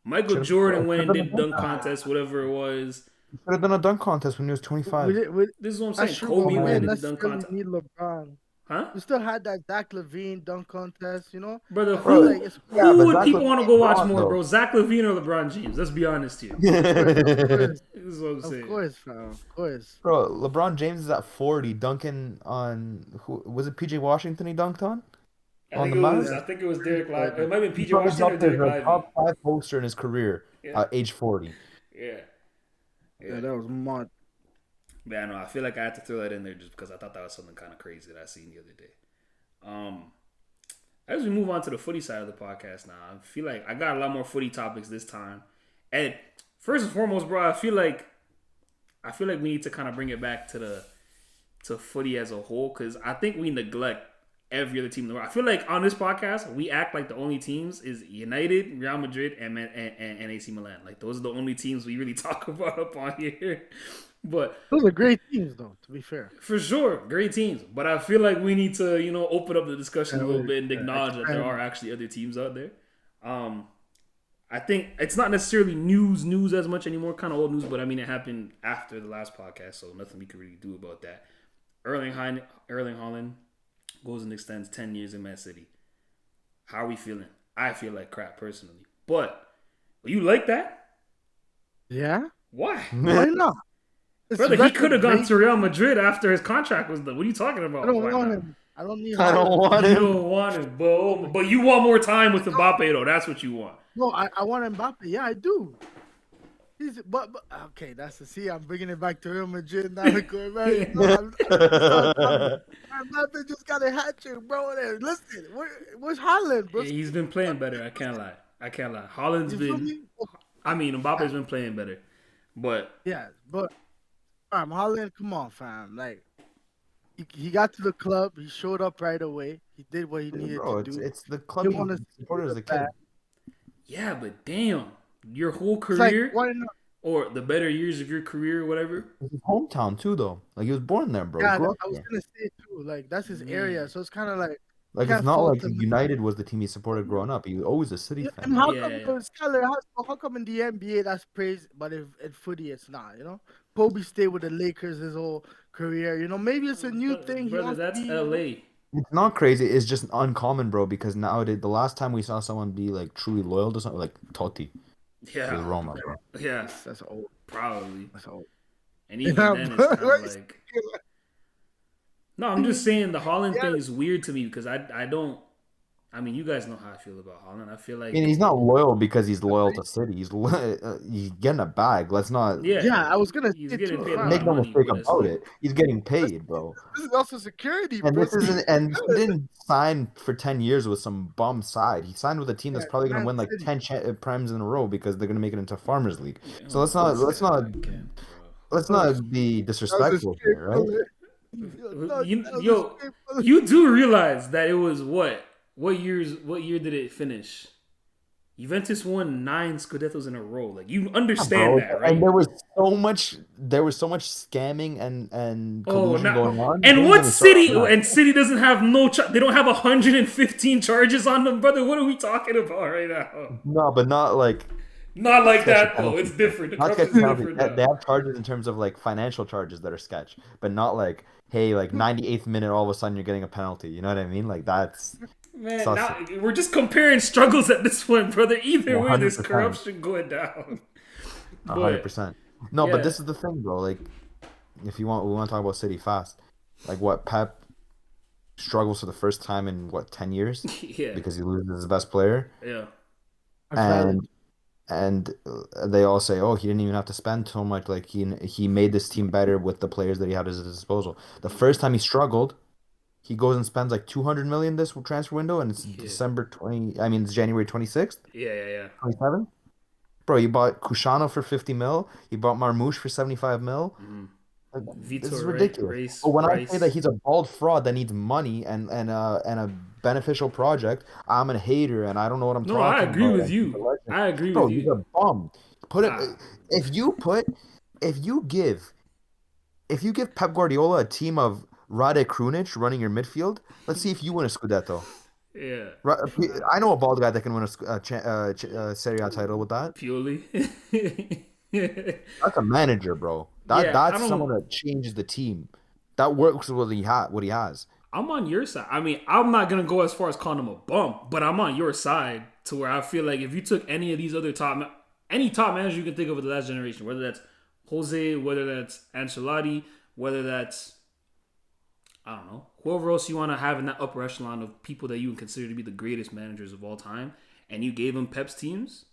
Michael Jordan went and did dunk contest, whatever it was. He could have done a dunk contest when he was 25. This is what I'm saying. Kobe went and did dunk contest. Need LeBron. Huh? We still had that Zach LaVine dunk contest, you know? Brother, who would people want to go watch more, bro? Zach LaVine or LeBron James? Let's be honest here. This is what I'm saying. Of course, fam. Of course. Bro, LeBron James is at 40 dunking on... Who was it PJ Washington he dunked on? I think it was Derek Lively. It might have been PJ Washington or Derek Lively. Top 5 poster in his career at age 40. Yeah, that was mad. But I know, I feel like I had to throw that in there just because I thought that was something kind of crazy that I seen the other day. As we move on to the footy side of the podcast now, I feel like I got a lot more footy topics this time. And first and foremost, bro, I feel like we need to kind of bring it back to footy as a whole because I think we neglect every other team in the world. I feel like on this podcast, we act like the only teams is United, Real Madrid, and AC Milan. Like those are the only teams we really talk about up on here. But those are great teams, though. To be fair, for sure, great teams. But I feel like we need to, open up the discussion a little bit and acknowledge that there are actually other teams out there. I think it's not necessarily news as much anymore, kind of old news. But I mean, it happened after the last podcast, so nothing we could really do about that. Erling Haaland goes and extends 10 years in Man City. How are we feeling? I feel like crap personally, but you like that? Yeah. Why? Why not? Brother, he could have gone to Real Madrid after his contract was done. What are you talking about? I don't want him. I don't want him. You don't want him, but you want more time with Mbappe, though. That's what you want. No, I want Mbappe. Yeah, I do. But okay, that's the see. I'm bringing it back to Real Madrid now. Mbappe just got a hat trick, bro. Listen, where's Haaland, bro? Yeah, he's been playing better. I can't lie. Haaland's been. I mean, Mbappe's been playing better, but yeah, but. Haaland, come on, fam. Like, he got to the club. He showed up right away. He did what he needed to do. It's the club he supported as a kid. Yeah, but damn, your whole career, like, or the better years of your career, or whatever. It's his hometown too, though. Like he was born there, bro. Yeah, I was gonna say too. Like that's his area, so it's kind of like. Like it's not like United was the team he supported growing up. He was always a City fan. And how come in the NBA that's praised, but in footy it's not? Kobe stayed with the Lakers his whole career. Maybe it's a new thing. Brother, that's LA. It's not crazy. It's just uncommon, bro. Because nowadays, the last time we saw someone be like truly loyal to something, like Totti, with Roma, bro. Yeah, that's old. Probably. That's old. And even then, it's kind of like. No, I'm just saying the Haaland thing is weird to me because I don't. I mean, you guys know how I feel about Haaland. I feel like he's not loyal because he's loyal to City. He's getting a bag. Let's not. Yeah, I was gonna say getting paid. Make no mistake about it. He's getting paid, bro. This is also security, and bro. And he didn't sign for 10 years with some bum side. He signed with a team that's probably gonna win like 10 primes in a row because they're gonna make it into Farmers League. So let's not be disrespectful here, right? You do realize that it was what year did it finish? Juventus won 9 Scudettos in a row. Like you understand that, right? And there was so much scamming and collusion going on. And what City and City doesn't have they don't have 115 charges on them, brother. What are we talking about right now? No, but not like Not like Sketchy that, though. penalty. It's different. The Not corruption sketchy is penalty. different They now. have charges in terms of like financial charges that are sketch, but not like, hey, like 98th minute, all of a sudden you're getting a penalty. You know what I mean? Like that's Man, sus. now we're just comparing struggles at this point, brother. Either way, there's 100%. corruption going down. 100%. No, but yeah. this is the thing, bro. Like, if we want to talk about City fast. Like, what Pep struggles for the first time in 10 years Yeah. because he loses his best player, Yeah. and they all say, oh, he didn't even have to spend so much. Like he made this team better with the players that he had at his disposal. The first time he struggled, he goes and spends like 200 million this transfer window, and it's it's January 26th, Yeah. 27th. Bro, you bought Kushano for 50 mil. You bought Marmoush for 75 mil. Mm-hmm. Like, this is ridiculous. But when I say that he's a bald fraud that needs money and a beneficial project, I'm a hater and I don't know what I'm talking about. No, I agree with you. I agree Bro, with you. he's a bum. If you give Pep Guardiola a team of Rade Krunic running your midfield, let's see if you win a Scudetto. Yeah. I know a bald guy that can win a Serie A title with that. Pioli. That's a manager, bro. That's someone that changes the team. That works with what he has. I'm on your side. I mean, I'm not gonna go as far as calling him a bump, but I'm on your side to where I feel like if you took any of these other top managers you can think of the last generation, whether that's Jose, whether that's Ancelotti, whether that's I don't know, whoever else you want to have in that upper echelon of people that you would consider to be the greatest managers of all time, and you gave them Pep's teams,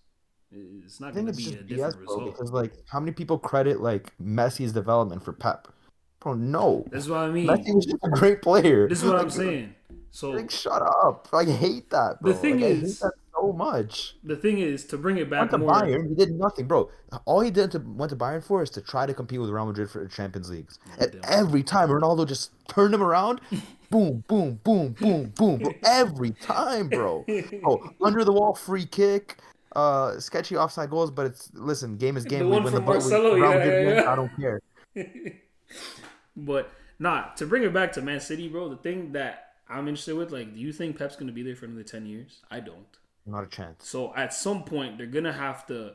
it's not going to be a different result. Because like, how many people credit like Messi's development for Pep? Bro, no. That's what I mean. Messi was just a great player. This is what I'm saying. So like, shut up. I hate that, bro. The thing is, I hate that so much. The thing is, to bring it back more. Bayern, he did nothing, bro. All he went to Bayern for is to try to compete with Real Madrid for Champions Leagues. And every time Ronaldo just turned him around, boom, boom, boom, boom, boom. Bro. Every time, bro. Oh, under the wall free kick. Sketchy offside goals, but game is game. The one from Marcelo, wins, I don't care. But to bring it back to Man City, bro, the thing that I'm interested with, like, do you think Pep's gonna be there for another 10 years? I don't. Not a chance. So at some point they're gonna have to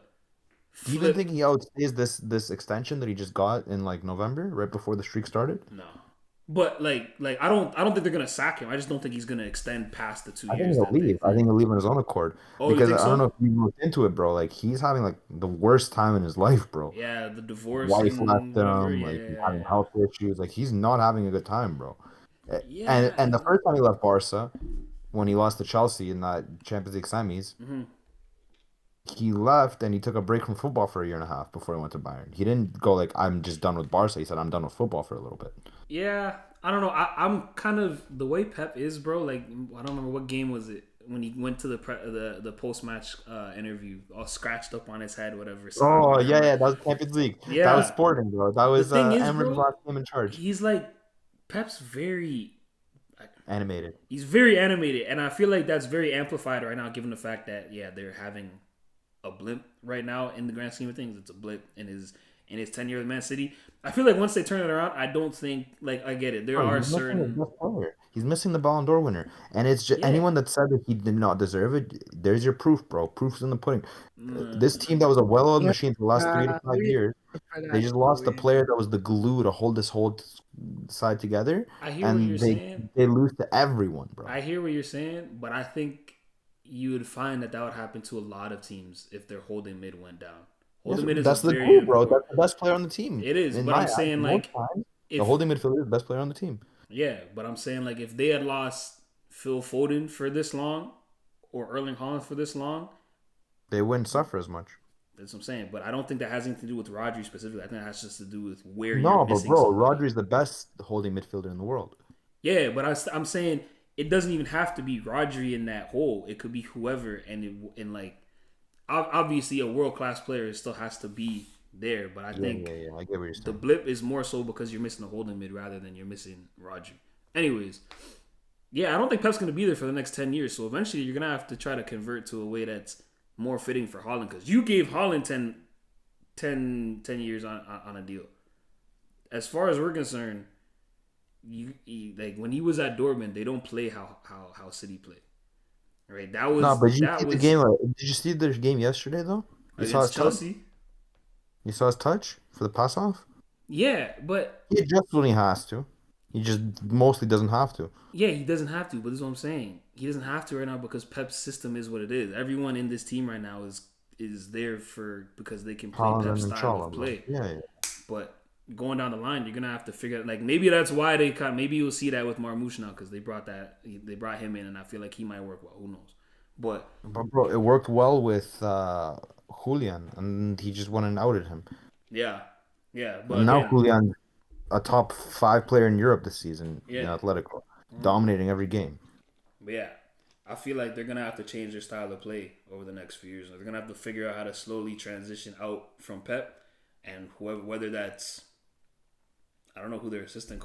Do you even think he outstays this extension that he just got in like November, right before the streak started? No. But like I don't think they're gonna sack him. I just don't think he's gonna extend past the 2 years. I think he'll leave. I think he'll leave on his own accord. Because I don't know if you looked into it, bro. Like he's having like the worst time in his life, bro. Yeah, the divorce. Wife left him. He's having health issues. Like he's not having a good time, bro. Yeah. And the first time he left Barca, when he lost to Chelsea in that Champions League semis, he left and he took a break from football for a year and a half before he went to Bayern. He didn't go like, I'm just done with Barca. He said, I'm done with football for a little bit. Yeah, I don't know. I'm kind of the way Pep is, bro. Like I don't remember what game was it when he went to the post match interview, all scratched up on his head, whatever. Oh yeah, that was Champions League. Yeah, that was Sporting, bro. That was Emery's last game in charge. He's like Pep's very animated. He's very animated, and I feel like that's very amplified right now, given the fact that they're having a blimp right now in the grand scheme of things. It's a blip in his tenure with Man City. I feel like once they turn it around, I don't think I get it. There are certain. He's missing the Ballon d'Or winner, and it's just anyone that said that he did not deserve it. There's your proof, bro. Proof's in the pudding. This team that was a well-oiled machine for the last 3 to 5 years, they just lost the player that was the glue to hold this whole side together. I hear what you're saying. They lose to everyone, bro. I hear what you're saying, but I think you would find that would happen to a lot of teams if their holding mid went down. That's the glue, bro. That's the best player on the team. It is, but I'm saying like the holding midfielder is the best player on the team. Yeah, but I'm saying like if they had lost Phil Foden for this long or Erling Haaland for this long, they wouldn't suffer as much. That's what I'm saying. But I don't think that has anything to do with Rodri specifically. I think that has just to do with where you're missing. No, but bro, Rodri's the best holding midfielder in the world. Yeah, but I'm saying it doesn't even have to be Rodri in that hole. It could be whoever, and like obviously a world class player still has to be there. But I think I get what you're saying. The blip is more so because you're missing a holding mid rather than you're missing Rodri. Anyways, yeah, I don't think Pep's going to be there for the next 10 years. So eventually you're going to have to try to convert to a way that's more fitting for Haaland, because you gave Haaland 10 years on a deal. As far as we're concerned, like when he was at Dortmund, they don't play how City play. Right? That was but did you see the game? Did you see their game yesterday though? You saw his against touch? Chelsea. You saw his touch for the pass off? Yeah, but He adjusts when he has to. He just mostly doesn't have to. yeah, he doesn't have to. But this is what I'm saying. He doesn't have to right now because Pep's system is what it is. Everyone in this team right now is there for because they can play Haaland Pep's and style Chala, of bro. play. Yeah. But going down the line, you're gonna have to figure out like maybe that's why maybe you'll see that with Marmoush now because they brought him in and I feel like he might work well. Who knows? But Bro, it worked well with Julian, and he just went and outed him. yeah. But And now again, Julian's a top 5 player in Europe this season in Yeah. Atletico, dominating every game. But yeah, I feel like they're gonna have to change their style of play over the next few years. They're gonna have to figure out how to slowly transition out from Pep, and whether that's I don't know who their assistant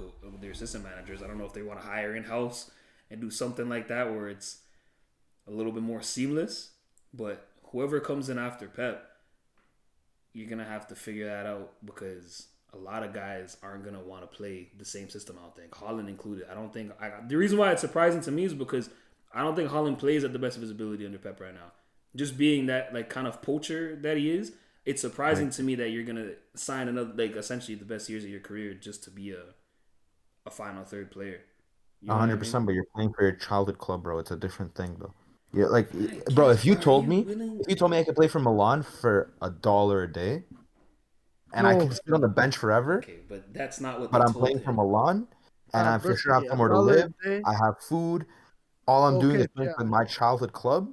managers. I don't know if they want to hire in house and do something like that where it's a little bit more seamless. But whoever comes in after Pep, you're gonna have to figure that out because a lot of guys aren't gonna want to play the same system. I don't think Haaland included. I don't think the reason why it's surprising to me is because I don't think Haaland plays at the best of his ability under Pep right now. Just being that like kind of poacher that he is, it's surprising to me that you're gonna sign another like essentially the best years of your career just to be a final third player. You know what I mean? 100%, but you're playing for your childhood club, bro. It's a different thing, though. Yeah, like, bro, if you told me I could play for Milan for $1 a day, and I can sit on the bench forever, Okay, but that's not what. but they I'm told playing him. for Milan, and I for sure have Brooklyn, somewhere to $1 a live. day. I have food. All I'm doing Okay, is playing yeah. for my childhood club.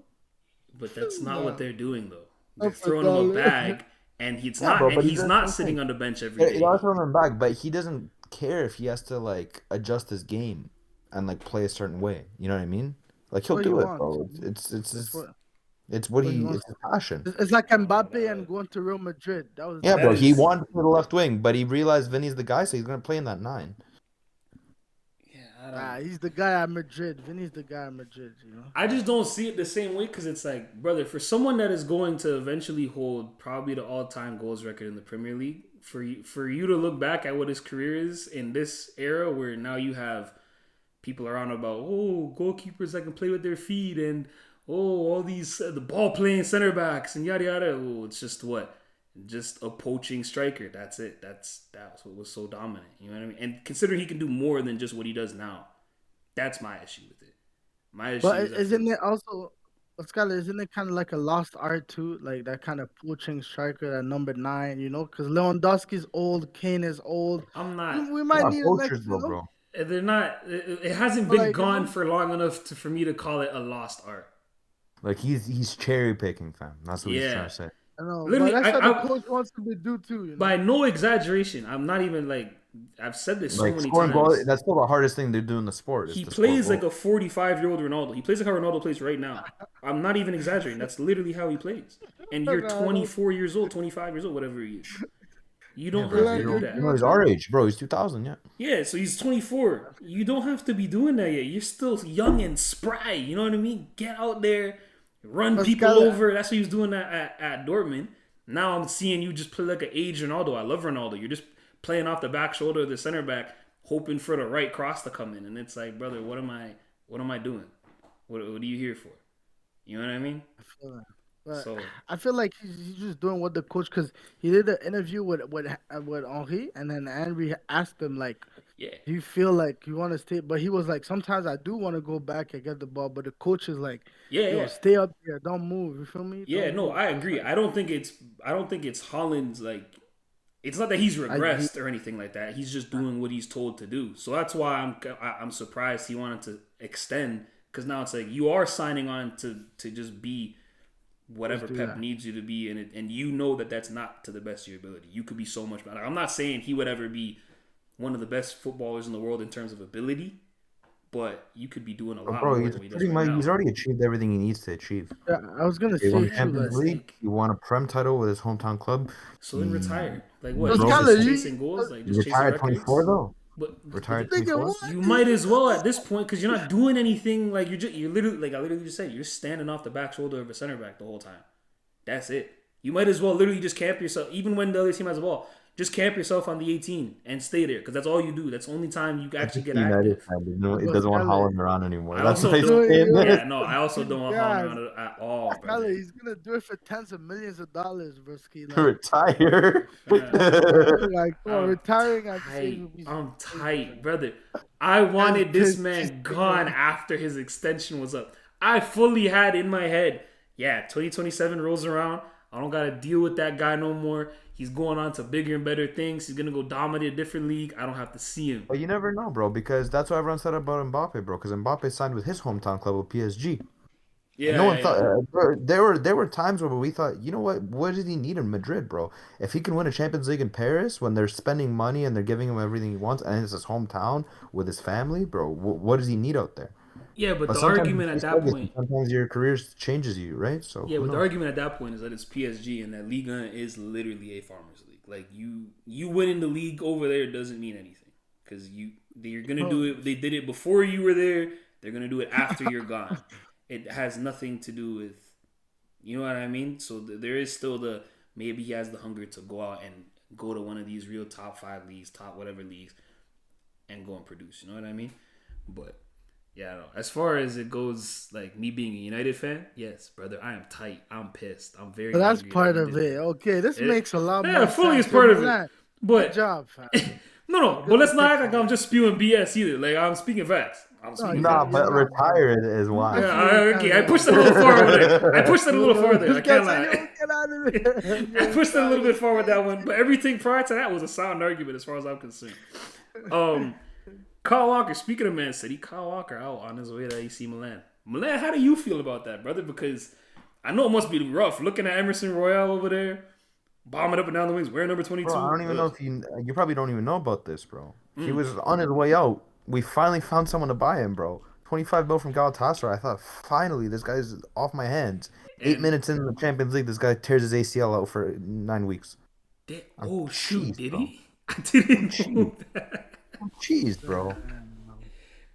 But that's not what they're doing though. They're Up a throwing him a dollar. bag, and he's Yeah, not. bro, and but he he's does not the sitting thing. on the bench every day. It always throw him back, but he doesn't care if he has to like adjust his game and like play a certain way. You know what I mean? Like he'll What do he it, wants. bro. That's what It's what he it's wants. his passion. It's like Mbappe and going to Real Madrid. That was Yeah, That bro. He is- wanted to play the left wing, but he realized Vinny's the guy, so he's gonna play in that 9. Yeah, he's the guy at Madrid. Vinny's the guy at Madrid. You know. I just don't see it the same way because it's like, brother, for someone that is going to eventually hold probably the all-time goals record in the Premier League, for you to look back at what his career is in this era where now you have people around about, goalkeepers that can play with their feet and, all these, the ball-playing center backs and yada yada. It's just what? Just a poaching striker. That's it. That's what was so dominant. You know what I mean? And considering he can do more than just what he does now, that's my issue with it. My issue But is isn't it also, Skyler? Isn't it kind of like a lost art too? Like that kind of poaching striker at number 9. You know, because Lewandowski's old, Kane is old. I'm not. We might need a poachers, next. bro. They're not. It hasn't been Like, gone for long enough for me to call it a lost art. Like he's cherry picking, fam. That's what he's Yeah. trying to say. I know, Literally, but that's I- what the coach wants him to do too. You know? By no exaggeration, I'm not even like I've said this so Like many scoring times. goal, that's still the hardest thing to do in the sport. He is to plays score like a 45-year-old Ronaldo. He plays like how Ronaldo plays right now. I'm not even exaggerating. That's literally how he plays. And you're 24 years old, 25 years old, whatever he is. You don't have to do that. You know, he's our age, bro. He's 2000, yeah. Yeah, so he's 24. You don't have to be doing that yet. You're still young and spry. You know what I mean? Get out there, run people over. That's what he was doing at Dortmund. Now I'm seeing you just play like an aged Ronaldo. I love Ronaldo. You're just playing off the back shoulder of the center back, hoping for the right cross to come in. And it's like, brother, what am I doing? What are you here for? You know what I mean? I feel that. But So I feel like he's just doing what the coach, because he did an interview with Henry, and then Henry asked him like, yeah. "Do you feel like you want to stay?" But he was like, "Sometimes I do want to go back and get the ball," but the coach is like, Yeah. stay up there, don't move." You feel me? Yeah, Don't no, move. I agree. I don't think it's Haaland's like. It's not that he's regressed or anything like that. He's just doing what he's told to do. So that's why I'm surprised he wanted to extend, because now it's like you are signing on to just be whatever Pep needs you to be, and you know that's not to the best of your ability. You could be so much better. I'm not saying he would ever be one of the best footballers in the world in terms of ability, but you could be doing a lot more He's than he does pretty right much now. he's already achieved everything he needs to achieve. Yeah, I was gonna He won say the too. Champions Like, League. He won a Prem title with his hometown club. So then retire. Like He what? But Just Skyler, chasing goals? Like He just chasing retired records? 24 though. But Retired nigga, 24. what? you might as well at this point, because you're not doing anything. Like you're literally, like I literally just said, you're standing off the back shoulder of a center back the whole time. That's it. You might as well literally just camp yourself, even when the other team has the ball. Just camp yourself on the 18 and stay there because that's all you do. That's the only time you actually get United active. fan, it doesn't want Holland around anymore. I That's also why he's don't. saying this. Yeah, no, I also don't want Holland around at all, brother. Skyler, he's gonna do it for tens of millions of dollars, broski. Like, Retire. like, retiring. I'm tight, brother. I wanted this man gone after his extension was up. I fully had in my head, 2027 rolls around. I don't gotta deal with that guy no more. He's going on to bigger and better things. He's gonna go dominate a different league. I don't have to see him. But you never know, bro, because that's what everyone said about Mbappe, bro. Because Mbappe signed with his hometown club of PSG. Yeah, no one thought there were times where we thought, you know what does he need in Madrid, bro? If he can win a Champions League in Paris when they're spending money and they're giving him everything he wants, and it's his hometown with his family, bro, what does he need out there? Yeah, but the argument at that point, sometimes your career changes you, right? So yeah, but the argument at that point is that it's PSG and that Ligue 1 is literally a farmers league. Like you winning the league over there doesn't mean anything because you're gonna do it. They did it before you were there. They're gonna do it after you're gone. It has nothing to do with, you know what I mean. So there is still maybe he has the hunger to go out and go to one of these real top 5 leagues, top whatever leagues, and go and produce. You know what I mean? But. Yeah, no. As far as it goes, like me being a United fan, yes, brother, I am tight. I'm pissed. I'm very. But that's part of it. Okay, this makes a lot more sense. Yeah, fully is part of it. But good job, fam. No. But let's not act like I'm just spewing BS either. Like I'm speaking facts. But retired is why. Yeah, okay. I pushed it a little forward. I pushed it a little further. I can't lie. Get out of here. I pushed it a little bit forward that one, but everything prior to that was a sound argument as far as I'm concerned. Kyle Walker, speaking of Man City, Kyle Walker out on his way to AC Milan. Milan, how do you feel about that, brother? Because I know it must be rough looking at Emerson Royale over there, bombing up and down the wings, wearing number 22. Bro, I don't even know if you probably don't even know about this, bro. He was on his way out. We finally found someone to buy him, bro. 25 mil from Galatasaray. I thought, finally, this guy's off my hands. 8 minutes in the Champions League, this guy tears his ACL out for 9 weeks. Did he? Bro. I didn't know that. Jeez, bro.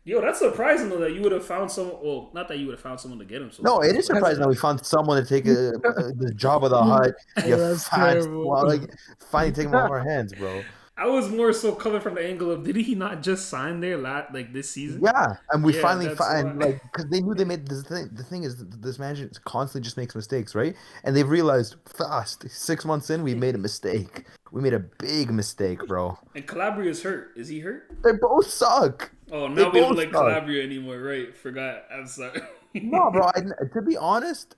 Yo, that's surprising though that you would have found someone. Well, not that you would have found someone to get him. So no, it is surprising that we found someone to take the job of the hut. Finally take him off our hands, bro. I was more so coming from the angle of did he not just sign there this season? Yeah, and we finally find because they knew they made this thing. The thing is, this manager constantly just makes mistakes, right? And they've realized fast. 6 months in, we made a mistake. We made a big mistake, bro. And Calabria's hurt. Is he hurt? They both suck. Oh, now we don't like Calabria anymore, right? Forgot. I'm sorry. No, bro. To be honest,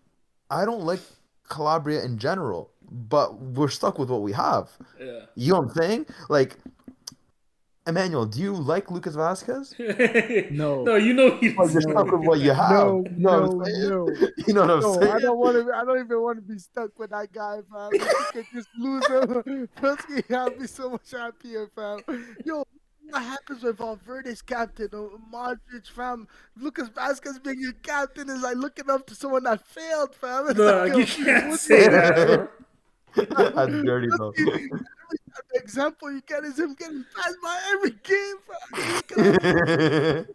I don't like Calabria in general, but we're stuck with what we have. Yeah. You know what I'm saying? Like, Emmanuel, do you like Lucas Vasquez? No. No, you know he's you're stuck with what you have. No. You know what I'm saying? I don't even want to be stuck with that guy, fam. You could just lose him. Firstly, I'll be so much happier, fam. Yo, what happens with Valverde's captain or Modric, fam? Lucas Vasquez being your captain is like looking up to someone that failed, fam. No, you can't say that. That's dirty, though. The example you get is him getting passed by every game, fam.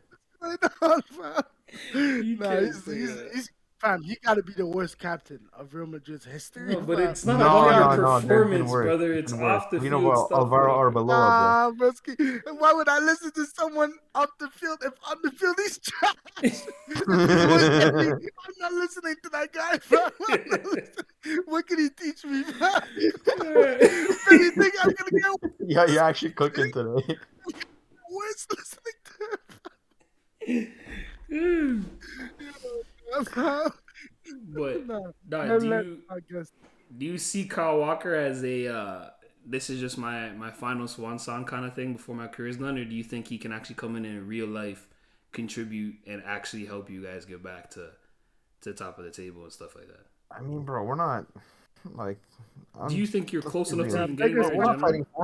Fam, he got to be the worst captain of Real Madrid's history. No, but it's not about your performance, brother. It's off the field stuff. Alvaro Arbeloa, bro. And why would I listen to someone off the field if on the field he's trash? I'm not listening to that guy, fam. What can he teach me, fam? Anything I'm gonna get? Yeah, you're actually cooking today. Worse listening to him. But do you see Kyle Walker as a this is just my final swan song kind of thing before my career's done, or do you think he can actually come in real life, contribute, and actually help you guys get back to the top of the table and stuff like that? I mean, bro, we're not like. Do you think you're close enough to even getting there? We're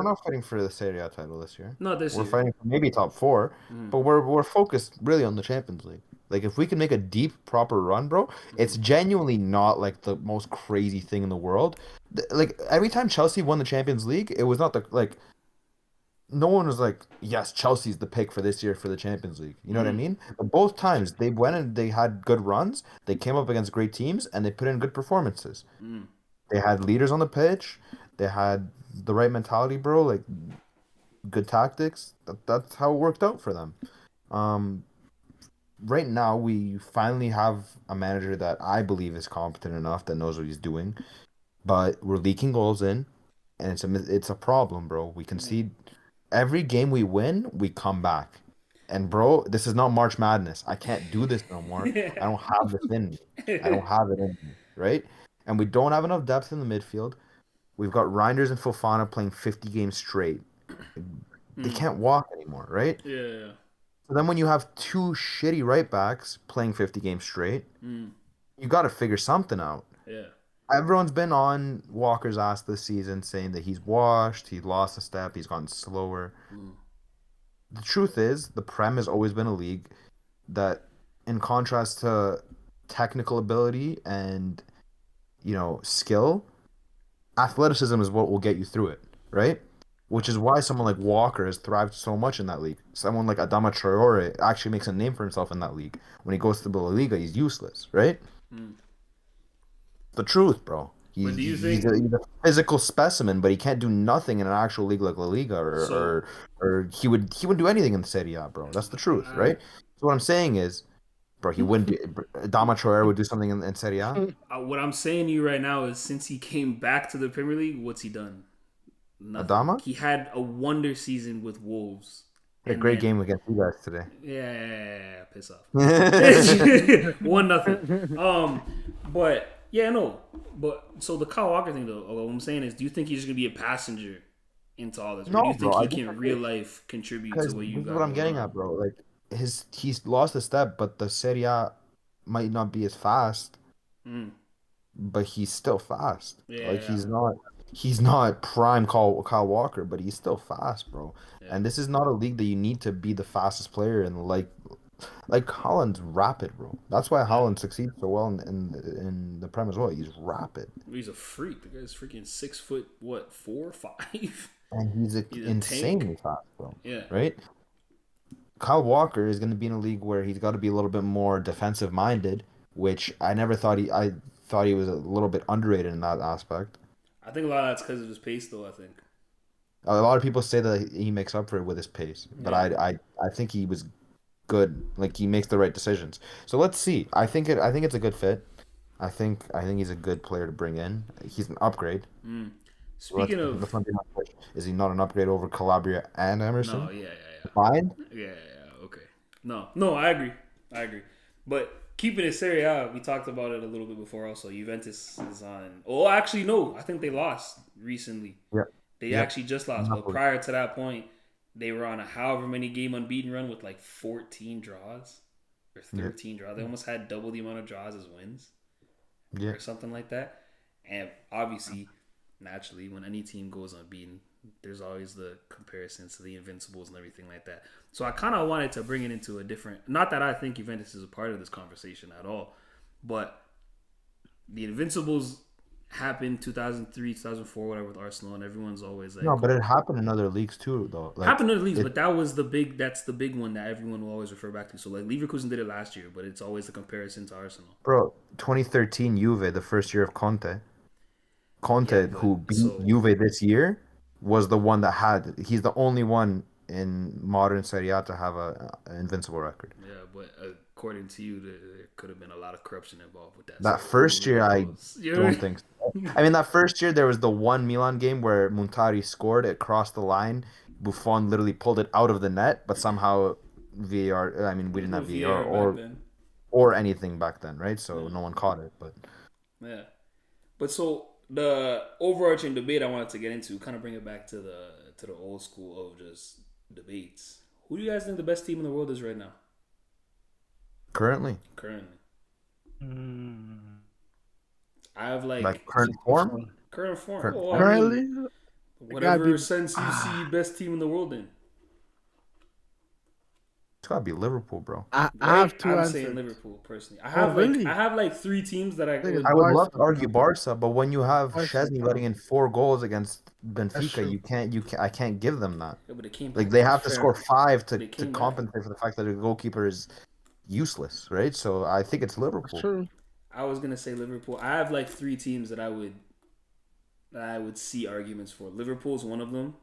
not fighting for the Serie A title this year. Not this year. We're fighting for maybe top 4, but we're focused really on the Champions League. Like, if we can make a deep, proper run, bro, it's genuinely not, like, the most crazy thing in the world. Like, every time Chelsea won the Champions League, it was not no one was like, yes, Chelsea's the pick for this year for the Champions League. You know what I mean? But both times, they went and they had good runs, they came up against great teams, and they put in good performances. They had leaders on the pitch, they had the right mentality, bro, like good tactics, that's how it worked out for them. Right now we finally have a manager that I believe is competent enough that knows what he's doing, but we're leaking goals in, and it's a problem, bro. We concede every game we win, we come back. And bro, this is not March Madness. I can't do this no more. I don't have this in me. I don't have it in me, right? And we don't have enough depth in the midfield. We've got Reinders and Fofana playing 50 games straight. They can't walk anymore, right? Yeah. So then when you have two shitty right backs playing 50 games straight, you got to figure something out. Yeah. Everyone's been on Walker's ass this season saying that he's washed, he's lost a step, he's gotten slower. The truth is, the Prem has always been a league that, in contrast to technical ability and, skill, athleticism is what will get you through it, right? Which is why someone like Walker has thrived so much in that league. Someone like Adama Traore actually makes a name for himself in that league. When he goes to the La Liga, he's useless, right? The truth, bro. But do you think He's a physical specimen, but he can't do nothing in an actual league like La Liga, or he would do anything in the Serie A, bro. That's the truth, right? So what I'm saying is, bro, he wouldn't. Adama Traore would do something in Serie A. What I'm saying to you right now is, since he came back to the Premier League, what's he done? Nothing. Adama? He had a wonder season with Wolves. A great game against you guys today. Yeah, piss off. 1-0. But yeah, no. But so the Kyle Walker thing, though, what I'm saying is, do you think he's just gonna be a passenger into all this? Or do you think he can real life contribute to what you got? This is what I'm getting at, bro. Like he's lost a step, but the Serie A might not be as fast. But he's still fast. Yeah, like he's not prime Kyle Walker, but he's still fast, bro. Yeah. And this is not a league that you need to be the fastest player in. Like Haaland's rapid, bro. That's why Haaland succeeds so well in the Prem as well. He's rapid. He's a freak. The guy's freaking 6 foot, 4, 5? And he's insanely fast, bro. Yeah. Right? Kyle Walker is going to be in a league where he's got to be a little bit more defensive minded, which I never thought I thought he was a little bit underrated in that aspect. I think a lot of that's because of his pace, though. I think a lot of people say that he makes up for it with his pace, but I think he was good. Like, he makes the right decisions. So let's see. I think it's a good fit. I think he's a good player to bring in. He's an upgrade. Speaking of, is he not an upgrade over Calabria and Emerson? No, yeah. Fine. Yeah. Okay. No, I agree. But keeping it Serie A, we talked about it a little bit before. Also, Juventus is on. Oh, actually, no. I think they lost recently. Yeah. They actually just lost. But prior to that point, they were on a however many game unbeaten run with like 14 draws or 13 draws. They almost had double the amount of draws as wins. Or something like that. And obviously, naturally, when any team goes unbeaten, there's always the comparisons to the Invincibles and everything like that. So I kind of wanted to bring it into a different... Not that I think Juventus is a part of this conversation at all, but the Invincibles happened 2003, 2004, whatever, with Arsenal, and everyone's always like... No, but it happened in other leagues too, though. Happened in other leagues, but that's the big one that everyone will always refer back to. So, like, Leverkusen did it last year, but it's always the comparison to Arsenal. Bro, 2013 Juve, the first year of Conte, who beat Juve this year, was the one that had... He's the only one in modern Serie A to have an invincible record. Yeah, but according to you, there could have been a lot of corruption involved with that. That first year, I don't think so. I mean, that first year, there was the one Milan game where Montari scored, it crossed the line. Buffon literally pulled it out of the net, but somehow VAR... I mean, we didn't have VAR or anything back then, right? So no one caught it, but... Yeah. But so... The overarching debate I wanted to get into, kind of bring it back to the old school of just debates. Who do you guys think the best team in the world is right now? Currently. I have like current form. Currently, whatever sense you see best team in the world in. It's gotta be Liverpool, bro. I have two I'm answers. saying Liverpool personally. I have like 3 teams that I would love to argue Barca, but when you have Szczesny letting in 4 goals against Benfica, I can't give them that. Yeah, but it came like, they have to score 5 to compensate for the fact that the goalkeeper is useless, right? So I think it's Liverpool. That's true. I was gonna say Liverpool. I have like 3 teams that I would that I would see arguments for. Liverpool's one of them.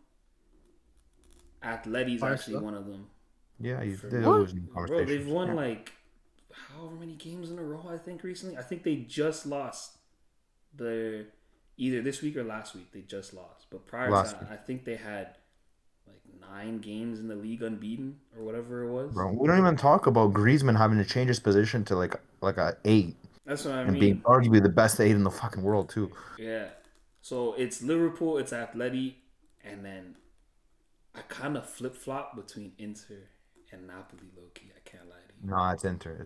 Atleti's actually one of them. Yeah, For they me. always in Bro, they've conversations. won like however many games in a row, I think, recently. I think they just lost either this week or last week. They just lost. But prior to that, I think they had like 9 games in the league unbeaten or whatever it was. Bro, we don't even talk about Griezmann having to change his position to like a 8. That's what I mean. And being arguably the best 8 in the fucking world too. Yeah. So it's Liverpool, it's Atleti, and then I kind of flip-flop between Inter and Napoli, low-key. I can't lie to you. No, it's Inter.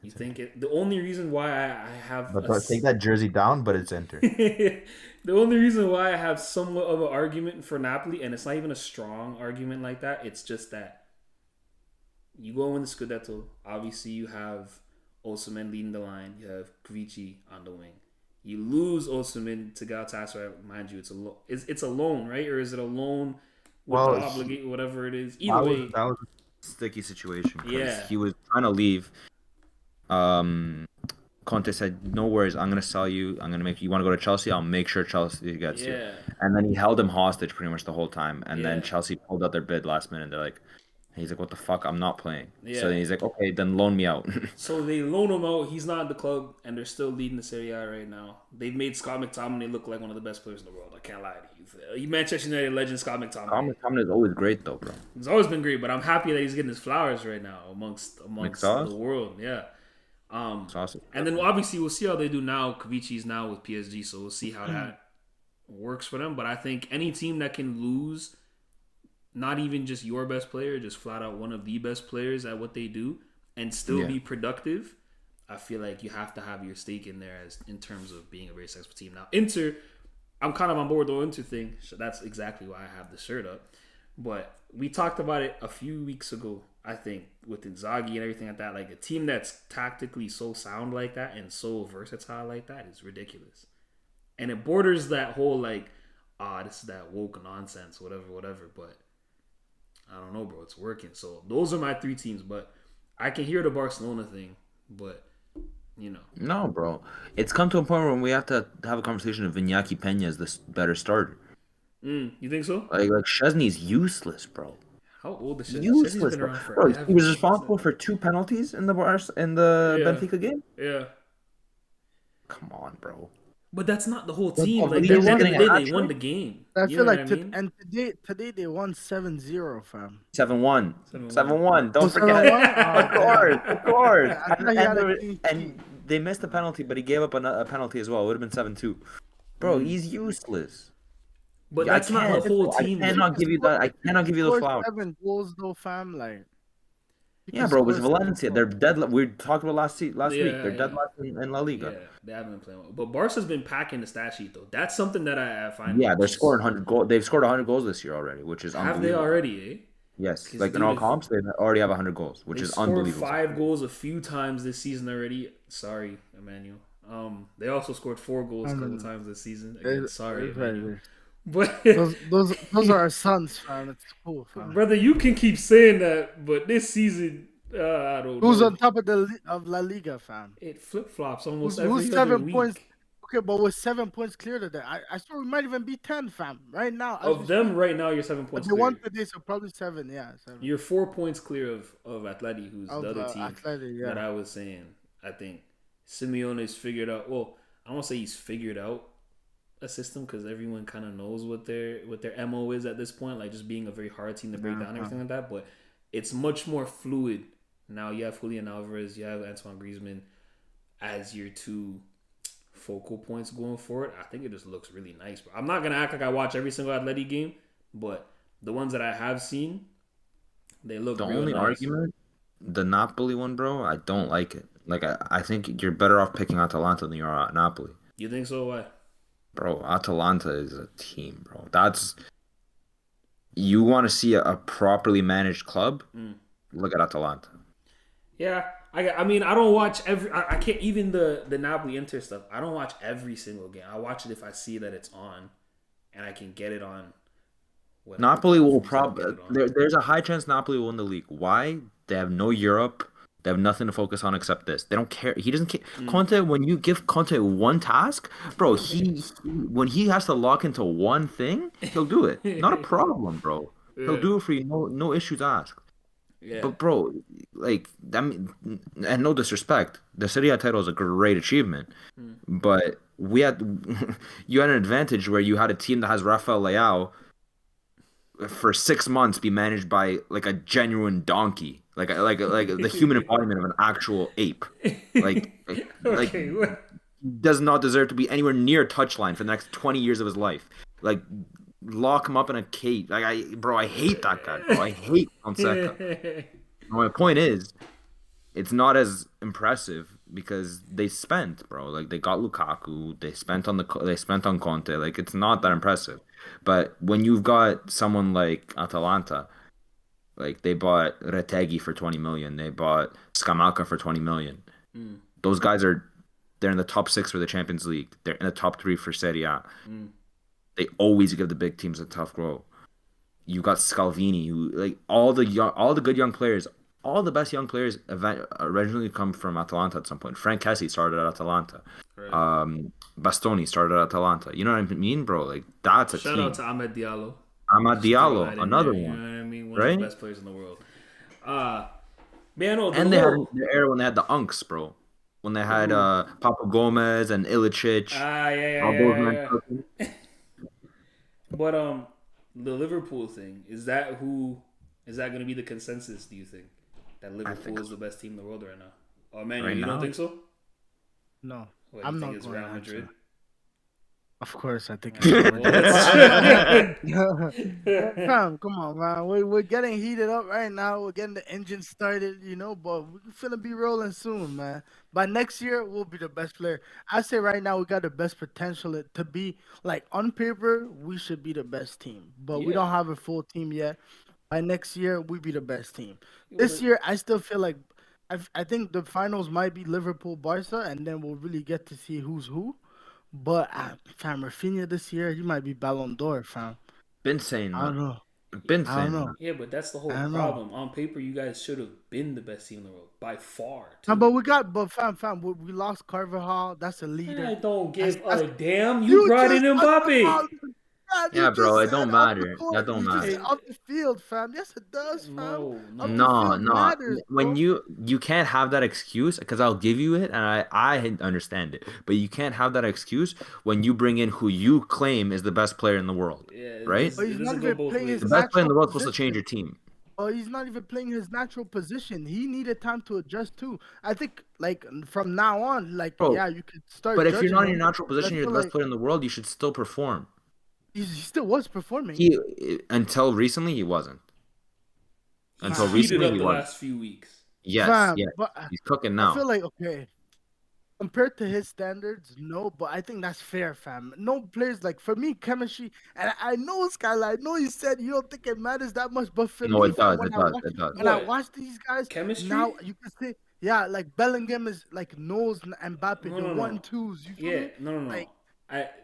You think it? The only reason why I have... But take that jersey down, but it's Inter. The only reason why I have somewhat of an argument for Napoli, and it's not even a strong argument like that, it's just that you go in the Scudetto, obviously you have Osimhen leading the line, you have Kvici on the wing. You lose Osimhen to Galatasaray, mind you, it's a loan, right? Or is it a loan with the obligate, whatever it is? Either way. That was a sticky situation. Yeah. He was trying to leave. Conte said, "No worries, I'm gonna sell you. I'm gonna make you want to go to Chelsea. I'll make sure Chelsea gets you." And then he held him hostage pretty much the whole time. And then Chelsea pulled out their bid last minute. They're like, he's like, "What the fuck? I'm not playing." So then he's like, "Okay, then loan me out." So they loan him out. He's not in the club, and they're still leading the Serie A right now. They've made Scott McTominay look like one of the best players in the world. I can't lie to you. Manchester United legend Scott McTominay. Scott McTominay is always great though, bro. He's always been great, but I'm happy that he's getting his flowers right now amongst the world. Yeah. Awesome. And then obviously we'll see how they do now. Kavici's now with PSG, so we'll see how that works for them. But I think any team that can lose, not even just your best player, just flat out one of the best players at what they do, and still be productive, I feel like you have to have your stake in there in terms of being a very successful team. Now, Inter, I'm kind of on board with the Inter thing, so that's exactly why I have the shirt up. But we talked about it a few weeks ago, I think, with Inzaghi and everything like that. Like, a team that's tactically so sound like that and so versatile like that is ridiculous. And it borders that whole, like, this is that woke nonsense, whatever. But I don't know, bro. It's working. So those are my 3 teams. But I can hear the Barcelona thing. But, you know. No, bro. It's come to a point where we have to have a conversation of Iñaki Peña as the better starter. You think so? Like Szczesny's useless, bro. How old is Szczesny? Useless, bro. He was responsible for 2 penalties in the Benfica game. Yeah. Come on, bro. But that's not the whole team. But Like, they at the end of the day, won they won the game. I You feel know like what I mean? today they won 7-0, fam. 7-1. 7-1. Don't forget. 7-1? Of course. I And they missed a penalty, but he gave up a penalty as well. It would have been 7-2. Bro, he's useless. But that's not the whole team. I cannot give you those flowers. 7 goals though, fam. Like, yeah, bro, it was Valencia. They're dead. We talked about last week. They're dead last in La Liga. Yeah, they haven't been playing well. But Barca's been packing the stat sheet though. That's something that I find. Yeah, they're scoring 100 goals. They've scored 100 goals this year already, which is unbelievable. Have they already? Eh? Yes, like in all comps, they already have 100 goals, which is unbelievable. 5 goals a few times this season already. Sorry, Emmanuel. They also scored 4 goals a couple times this season. Again, sorry, Emmanuel. But those are our sons, fam. It's cool, fam. Brother, you can keep saying that, but this season, I don't know. Who's on top of La Liga, fam? It flip flops almost who's every other 7 week. points? Okay, but with 7 points clear today, I swear we might even be 10, fam. Right now, of them, right now, you're 7 points. They clear. won today, so probably 7. Yeah, 7. You're 4 points clear of Atleti, who's the other team Atleti, that I was saying. I think Simeone's figured out. Well, I don't want to say he's figured out a system because everyone kind of knows what their MO is at this point, like just being a very hard team to break down and everything like that. But it's much more fluid now. You have Julian Alvarez, you have Antoine Griezmann as your 2 focal points going forward. I think it just looks really nice. But I'm not gonna act like I watch every single Atleti game, but the ones that I have seen, they look. The real only nice. argument, the Napoli one, bro, I don't like it. Like I think you're better off picking Atalanta than you are at Napoli. You think so? Why? Bro, Atalanta is a team, bro. You want to see a properly managed club? Look at Atalanta. Yeah, I mean, I don't watch I can't, even the Napoli Inter stuff. I don't watch every single game. I watch it if I see that it's on, and I can get it on. Napoli will probably. There's a high chance Napoli will win the league. Why? They have no Europe. They have nothing to focus on except this. They don't care. He doesn't care. Conte, when you give Conte one task, bro, when he has to lock into one thing, he'll do it. Not a problem, bro. He'll do it for you. No issues asked. Yeah. But bro, like and no disrespect, the Serie A title is a great achievement. But you had an advantage where you had a team that has Rafael Leao for 6 months be managed by like a genuine donkey, like the human embodiment of an actual ape, like does not deserve to be anywhere near touchline for the next 20 years of his life. Like lock him up in a cage. Like I hate that guy, bro. I hate Fonseca. My point is, it's not as impressive because they spent, bro. Like they got Lukaku, they spent on Conte. Like it's not that impressive. But when you've got someone like Atalanta, like they bought Retegui for 20 million, they bought Scamacca for 20 million. Those guys they're in the top 6 for the Champions League. They're in the top 3 for Serie A. They always give the big teams a tough go. You got Scalvini, who like all the good young players, all the best young players originally come from Atalanta at some point. Frank Kessie started at Atalanta. Right. Bastoni started at Atalanta. You know what I mean, bro? Like that's a Shout team. out to Ahmed Diallo. Another one. You know what I mean? One right? of the best players in the world. Man, and they had the era when they had the Unks, bro. When they had Papa Gomez and Ilicic. Yeah. But the Liverpool thing, is that going to be the consensus, do you think? That Liverpool is the best team in the world right now? Oh, Emmanuel, you don't think so? No. I'm not going Real Madrid. Of course, I think. Fam, come on, man. We're getting heated up right now. We're getting the engine started, but we're finna be rolling soon, man. By next year, we'll be the best player. I say right now, we got the best potential to be, like, on paper, we should be the best team. But we don't have a full team yet. By next year, we'll be the best team. This year, I still feel like, I think the finals might be Liverpool-Barca, and then we'll really get to see who's who. But fam, Rafinha this year, he might be Ballon d'Or, fam. Been saying that. I don't know. I don't know. Yeah, but that's the whole problem. On paper, you guys should have been the best team in the world by far. Fam, we lost Carvajal. That's a leader. I don't give a damn. You brought in Mbappe. Yeah, bro, it don't matter. That don't matter. Off the field, fam. Yes, it does, fam. No. Matters, when you can't have that excuse, because I'll give you it, and I understand it. But you can't have that excuse when you bring in who you claim is the best player in the world, right? But he's not even playing his the best player in the world is position. supposed to change your team. Oh, he's not even playing his natural position. He needed time to adjust too. I think, like, from now on, like, bro, you could start. But if you're not in your natural position, you're the best player in the world. You should still perform. He still was performing. Until recently, he wasn't. Until recently, he was. The last few weeks. Yes. He's cooking now. I feel like, okay, compared to his standards, no, but I think that's fair, fam. No players, like, for me, chemistry, and I know, Skyler, I know you said you don't think it matters that much, but for me, it does. When I watch these guys, chemistry? Now you can say, like, Bellingham is, like, knows Mbappe, the 1-2s. You feel me? No. Like,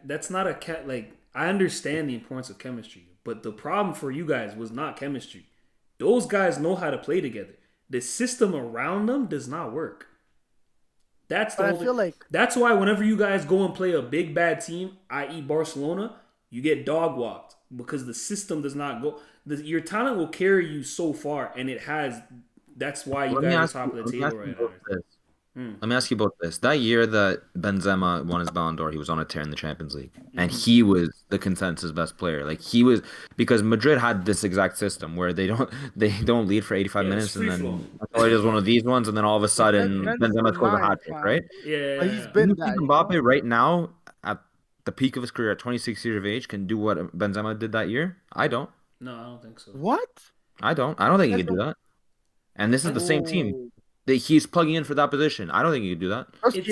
that's not a cat, like, I understand the importance of chemistry, but the problem for you guys was not chemistry. Those guys know how to play together. The system around them does not work. That's the whole thing. Like that's why whenever you guys go and play a big bad team, i.e. Barcelona, you get dog walked because the system does not go. Your talent will carry you so far, and it has. That's why you guys are top of the table right now. Let me ask you about this. That year that Benzema won his Ballon d'Or, he was on a tear in the Champions League. And he was the consensus best player. Like he was, because Madrid had this exact system where they don't lead for 85 minutes and then he does one of these ones and then all of a sudden Benzema scores a hat-trick, right? Yeah. But he's been that. Mbappe right now at the peak of his career at 26 years of age can do what Benzema did that year? I don't. No, I don't think so. What? I don't think he can do that. And this is the same team. He's plugging in for that position. I don't think you can do that.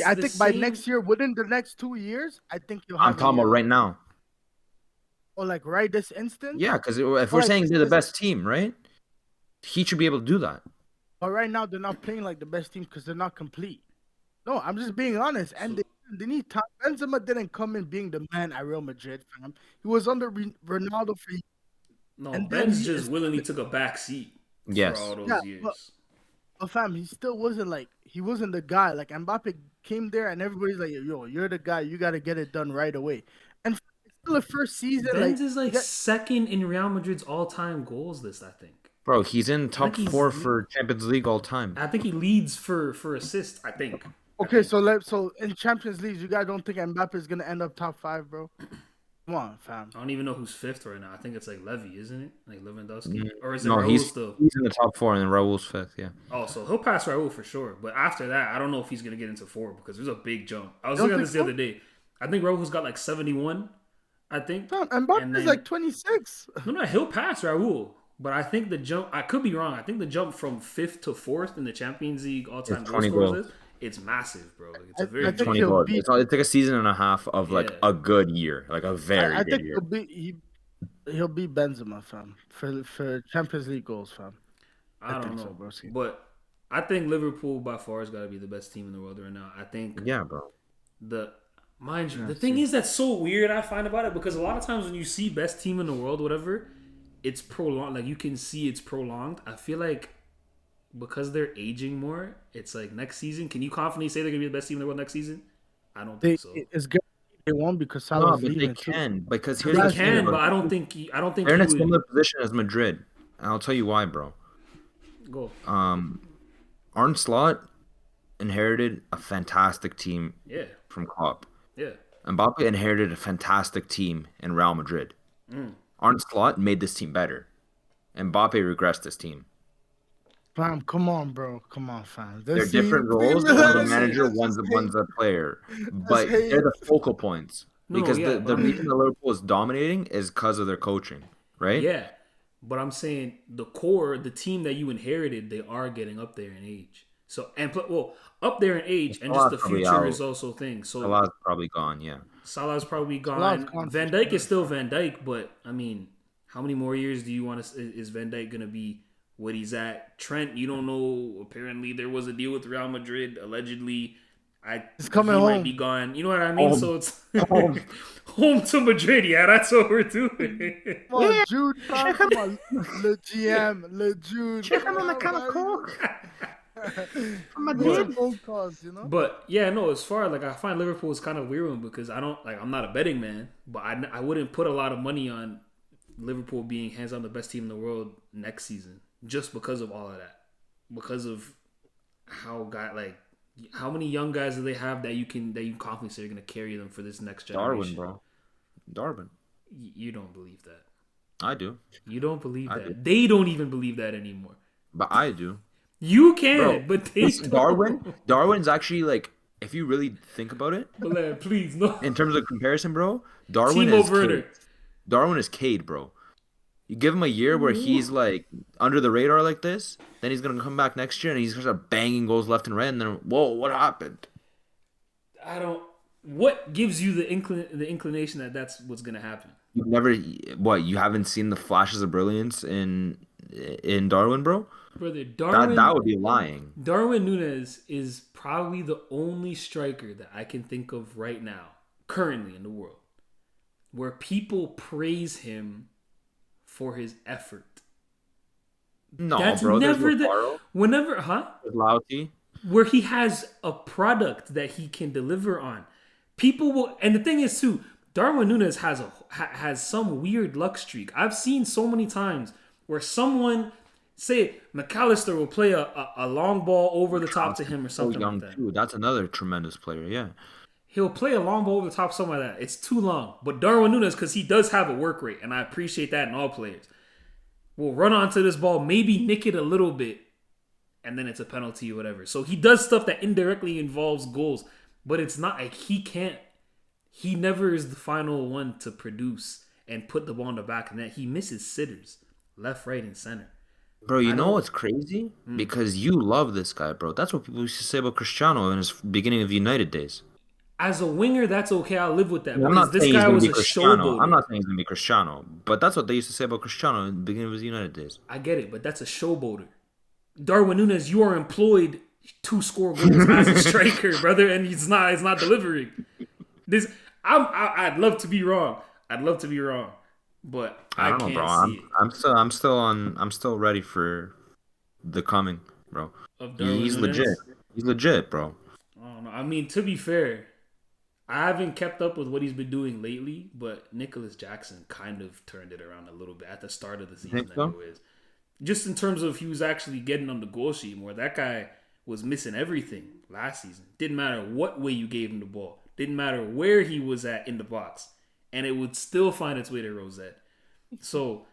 I think by next year, within the next 2 years, I think you'll have. I'm talking about right now. Or like right this instant? Yeah, because if we're saying they're the best team, right? He should be able to do that. But right now, they're not playing like the best team because they're not complete. No, I'm just being honest. And they need time. Benzema didn't come in being the man at Real Madrid, fam. He was under Ronaldo for years. No, Ben's just willingly took a back seat for all those years. But fam, he still wasn't like he wasn't the guy. Like Mbappe came there and everybody's like, yo, you're the guy. You got to get it done right away. And it's still the first season. Benz is you like got- second in Real Madrid's all-time goals list, I think. Bro, he's in top he's- 4 for Champions League all time. I think he leads for assists, I think. Okay, so in Champions League, you guys don't think Mbappe is gonna end up top 5, bro? Come on, fam. I don't even know who's fifth right now. I think it's like Levy, isn't it? Like Lewandowski? Or is it No, Raul he's still? in the top 4 and then Raul's 5th, yeah. Oh, so he'll pass Raul for sure. But after that, I don't know if he's going to get into 4 because there's a big jump. I was You don't looking at this the think other day. I think Raul's got like 71, I think. Fam, Mbappe And is then- like 26. No, he'll pass Raul. But I think the jump, I could be wrong. I think the jump from 5th to 4th in the Champions League all-time It's goal 20 scorers goals. it's massive, bro. Like, it's a I very think 20 he'll goals. beat- It's like a season and a half of like Yeah. a good year, like a very I good think year. he'll beat Benzema, fam, for Champions League goals, fam. I don't think know. so, broski. But I think Liverpool by far has got to be the best team in the world right now. I think Yeah, bro. the thing is that's so weird I find about it because a lot of times when you see best team in the world, whatever, it's prolonged. Like you can see it's prolonged. I feel like because they're aging more, it's like next season. Can you confidently say they're gonna be the best team in the world next season? I don't think so. It's good they won because No, Salah's but they leaving too. can because here's They the can, thing, but bro. I don't think. I don't think They're in he a would similar position as Madrid. And I'll tell you why, bro. go. Arne Slot inherited a fantastic team Yeah, from Klopp. yeah. Mbappe inherited a fantastic team in Real Madrid. Mm. Arne Slot made this team better. Mbappe regressed this team. Fam, come on, bro. Come on, fam. They're different roles. One's a manager, one's a player. But hate. they're the focal points. No, Because yeah, the but I reason that Liverpool is dominating is because of their coaching, right? Yeah, but I'm saying the core, the team that you inherited, they are getting up there in age. So up there in age, and just the Salah's probably future out. is also things. So Salah's probably gone, yeah. Salah's probably Salah's gone. gone Van for Dijk sure. is still Van Dijk, but I mean, how many more years do you want to? Is Van Dijk gonna be what he's at? Trent, you don't know. Apparently, there was a deal with Real Madrid. Allegedly, He's coming he might home. be gone. You know what I mean? Home. So it's home to Madrid. Yeah, that's what we're doing. Come on, Jude, fam. Come on. Le GM, Le Jude. Check him on the kind of coke. From Those Madrid. are phone calls, you know? But yeah, no. As far like I find Liverpool is kind of weird one because I don't like. I'm not a betting man, but I wouldn't put a lot of money on Liverpool being hands on the best team in the world next season just because of all of that. Because of how many young guys do they have that you confidently say are going to carry them for this next generation? Darwin, bro. Darwin. You don't believe that. I do. You don't believe I that. do. They don't even believe that anymore. But I do. You can, Bro, but they listen, don't. Darwin's actually like, if you really think about it, Milan, please no. in terms of comparison, bro, Darwin Timo is Werner. Cade. Darwin is Cade, bro. You give him a year where he's like under the radar like this, then he's gonna come back next year and he's gonna start banging goals left and right, and then whoa, what happened? I don't. What gives you the inclination that that's what's gonna happen? You never, what? You haven't seen the flashes of brilliance in Darwin, bro? Brother, Darwin. That would be lying. Darwin Núñez is probably the only striker that I can think of right now, currently in the world, where people praise him for his effort. No, That's bro. never There's Lautaro, whenever, huh? there's Lauti. Where he has a product that he can deliver on. People will, and the thing is too, Darwin Núñez has some weird luck streak. I've seen so many times where someone, say McAllister, will play a long ball over the top to him or So something young like that. too. That's another tremendous player. Yeah. He'll play a long ball over the top, something like that. It's too long. But Darwin Núñez, because he does have a work rate, and I appreciate that in all players, will run onto this ball, maybe nick it a little bit, and then it's a penalty or whatever. So he does stuff that indirectly involves goals, but it's not like he never is the final one to produce and put the ball in the back of the net. He misses sitters, left, right, and center. Bro, you know what's crazy? Because you love this guy, bro. That's what people used to say about Cristiano in his beginning of United days. As a winger, that's okay. I'll live with that. I'm Because not this saying he's guy gonna was be a Cristiano. showboater. I'm not saying he's gonna be Cristiano, but that's what they used to say about Cristiano in the beginning of his United days. I get it, but that's a showboater. Darwin Núñez, you are employed to score goals as a striker, brother, and he's not delivering. I'd love to be wrong. But I don't know, can't bro. see it. I'm still ready for the coming. bro. Of Darwin He's Núñez? legit. He's legit, bro. I don't know. I mean, to be fair, I haven't kept up with what he's been doing lately, but Nicholas Jackson kind of turned it around a little bit at the start of the season, Think so? anyways. Just in terms of he was actually getting on the goal sheet more. That guy was missing everything last season. Didn't matter what way you gave him the ball. Didn't matter where he was at in the box. And it would still find its way to Rosette. So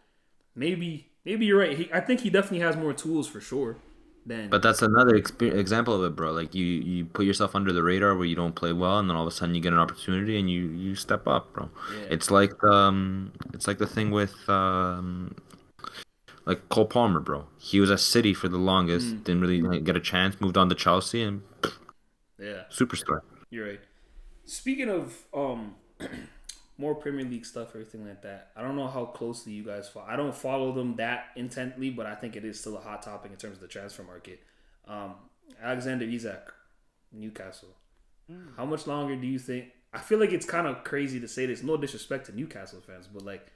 maybe you're right. I think he definitely has more tools for sure. But that's another example of it, bro. Like you put yourself under the radar where you don't play well, and then all of a sudden you get an opportunity and you step up, bro. Yeah. It's like the thing with like Cole Palmer, bro. He was at City for the longest, didn't really get a chance, moved on to Chelsea, and yeah, superstar. you're right. Speaking of more Premier League stuff, everything like that. I don't know how closely you guys follow. I don't follow them that intently, but I think it is still a hot topic in terms of the transfer market. Alexander Isak, Newcastle. How much longer do you think? I feel like it's kind of crazy to say this. No disrespect to Newcastle fans, but like,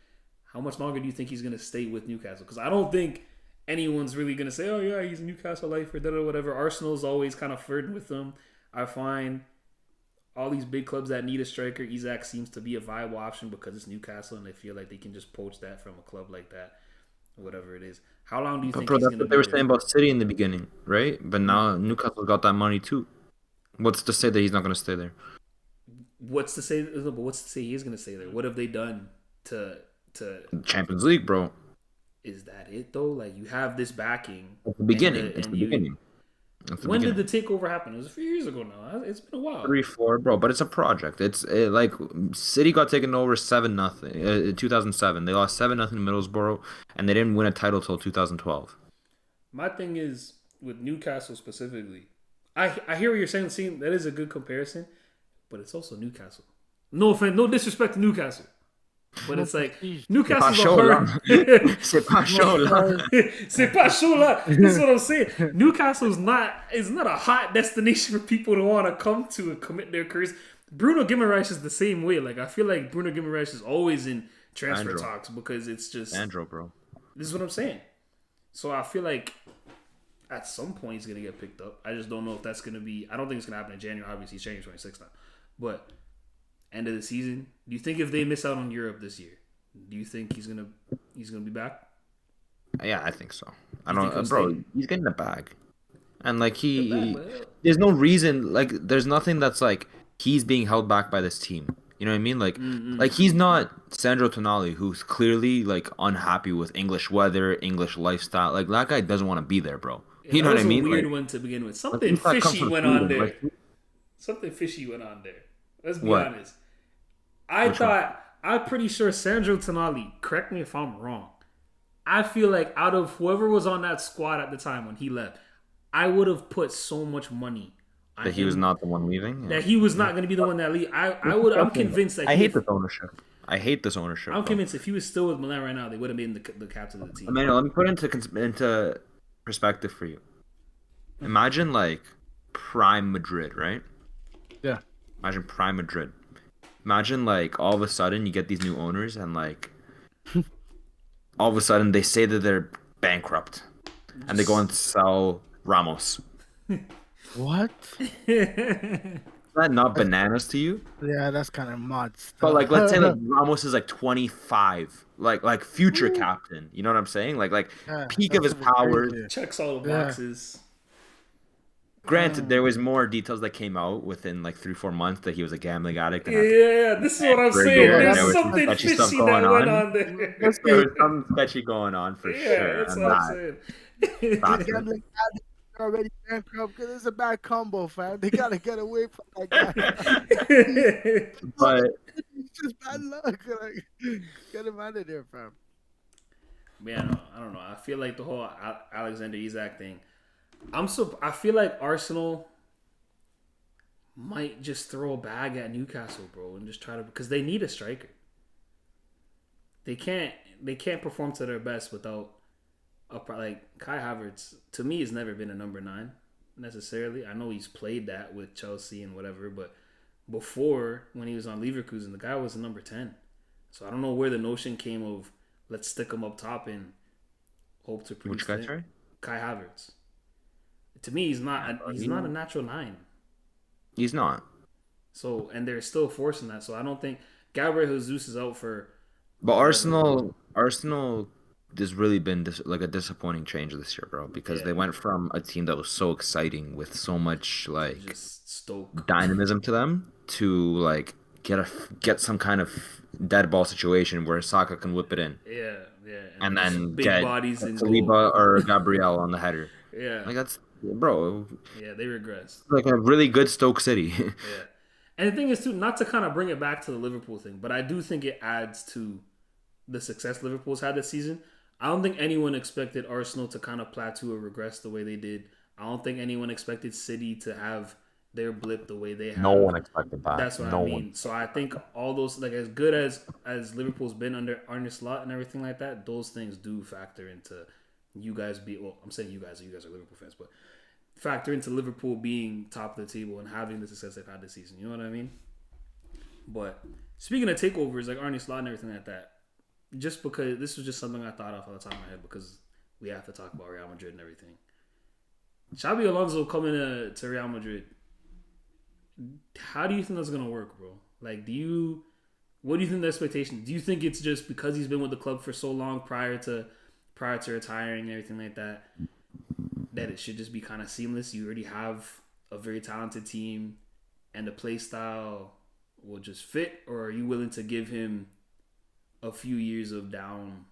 how much longer do you think he's going to stay with Newcastle? Because I don't think anyone's really going to say, oh yeah, he's a Newcastle lifer, whatever. Arsenal's always kind of flirting with him. I find all these big clubs that need a striker, Isak seems to be a viable option because it's Newcastle and they feel like they can just poach that from a club like that, whatever it is. How long do you think Bro, he's that's going to what be they were there? saying about City in the beginning, right? But now Newcastle's got that money too. What's to say that he's not going to stay there? What's to say he is going to stay there? What have they done to Champions League, bro. Is that it though? Like, you have this backing. It's the beginning. When did the takeover happen? It was a few years ago now. It's been a while. 3-4, bro. But it's a project. Like City got taken over 7-0 in 2007. They lost 7-0 to Middlesbrough, and they didn't win a title till 2012. My thing is with Newcastle specifically. I hear what you're saying. See, that is a good comparison, but it's also Newcastle. No offense, no disrespect to Newcastle, but it's like Newcastle's a hurt. C'est pas chaud là. C'est pas chaud là. This is what I'm saying. Newcastle's not a hot destination for people to want to come to and commit their careers. Bruno Guimaraes is the same way. Like, I feel like Bruno Guimaraes is always in transfer talks because it's just Andro, bro. This is what I'm saying. So I feel like at some point he's gonna get picked up. I just don't know if that's gonna be. I don't think it's gonna happen in January. Obviously, he's January 26th now, but end of the season. Do you think if they miss out on Europe this year, do you think he's gonna be back? Yeah, I think so. I You don't, think he'll bro. stay? He's getting the bag, and like there's no reason. Like, there's nothing that's like he's being held back by this team. You know what I mean? Like he's not Sandro Tonali, who's clearly like unhappy with English weather, English lifestyle. Like, that guy doesn't want to be there, bro. Yeah, You know what I mean? That was a weird Like, one to begin with. Something that comes fishy from went on freedom. there. Like, Something fishy went on there. Let's be What? honest. I'm pretty sure Sandro Tonali, correct me if I'm wrong, I feel like out of whoever was on that squad at the time when he left, I would have put so much money on that he was him not the one leaving. that he was not going to be the one that leave. I'm convinced that I hate this ownership. I hate this ownership. I'm bro. convinced if he was still with Milan right now, they would have made him the captain of the team. Emmanuel, let me put it into perspective for you. Imagine like prime Madrid, right? Yeah. Imagine prime Madrid. Imagine like all of a sudden you get these new owners and like all of a sudden they say that they're bankrupt and they go and sell Ramos. What? Is that not bananas to you? Yeah, that's kind of mod stuff. But like, let's say like Ramos is like 25, like future captain. You know what I'm saying? Like Yeah, peak of his that's powers. crazy. Checks all the Yeah. boxes. Granted, there was more details that came out within like 3-4 months that he was a gambling addict. And Yeah, this is what I'm Very saying. good. There's There was some something sketchy fishy stuff that going went on. on there. there was some sketchy going on for Yeah, sure. that's and what I'm that- saying. Stop it. Gambling addict already bankrupt because it's a bad combo, fam. They gotta get away from that guy. But It's just bad luck. Like, get him out of there, fam. Man, I don't know. I feel like the whole Alexander Isak thing. I feel like Arsenal might just throw a bag at Newcastle, bro, and just try to, because they need a striker. They can't perform to their best without like Kai Havertz. To me, has never been a number 9 necessarily. I know he's played that with Chelsea and whatever, but before, when he was on Leverkusen, the guy was a number 10. So I don't know where the notion came of let's stick him up top and hope to produce. which guy, sorry? Kai Havertz. To me, he's not. Yeah, bro, He's not a natural 9. He's not. So, and they're still forcing that. So I don't think Gabriel Jesus is out for. But 11 Arsenal has really been like a disappointing change this year, bro. Because they went from a team that was so exciting with so much like just Stoke. dynamism to them to like get some kind of dead ball situation where Saka can whip it in. Yeah. And then big get bodies in Saliba goal. or Gabriel on the header. Yeah. Like that's bro. Yeah, they regressed. Like a really good Stoke City. Yeah. And the thing is too, not to kind of bring it back to the Liverpool thing, but I do think it adds to the success Liverpool's had this season. I don't think anyone expected Arsenal to kind of plateau or regress the way they did. I don't think anyone expected City to have their blip the way they have. No one expected that. That's what I mean. So I think all those, like, as good as Liverpool's been under Arne Slot and everything like that, those things do factor into you guys I'm saying you guys are Liverpool fans, but factor into Liverpool being top of the table and having the success they've had this season. You know what I mean? But speaking of takeovers, like Arne Slot and everything like that, just because this was just something I thought of on the top of my head because we have to talk about Real Madrid and everything. Xabi Alonso coming to Real Madrid. How do you think that's gonna work, bro? Like, what do you think the expectation? Do you think it's just because he's been with the club for so long prior to retiring and everything like that, that it should just be kind of seamless? You already have a very talented team, and the play style will just fit, or are you willing to give him a few years of down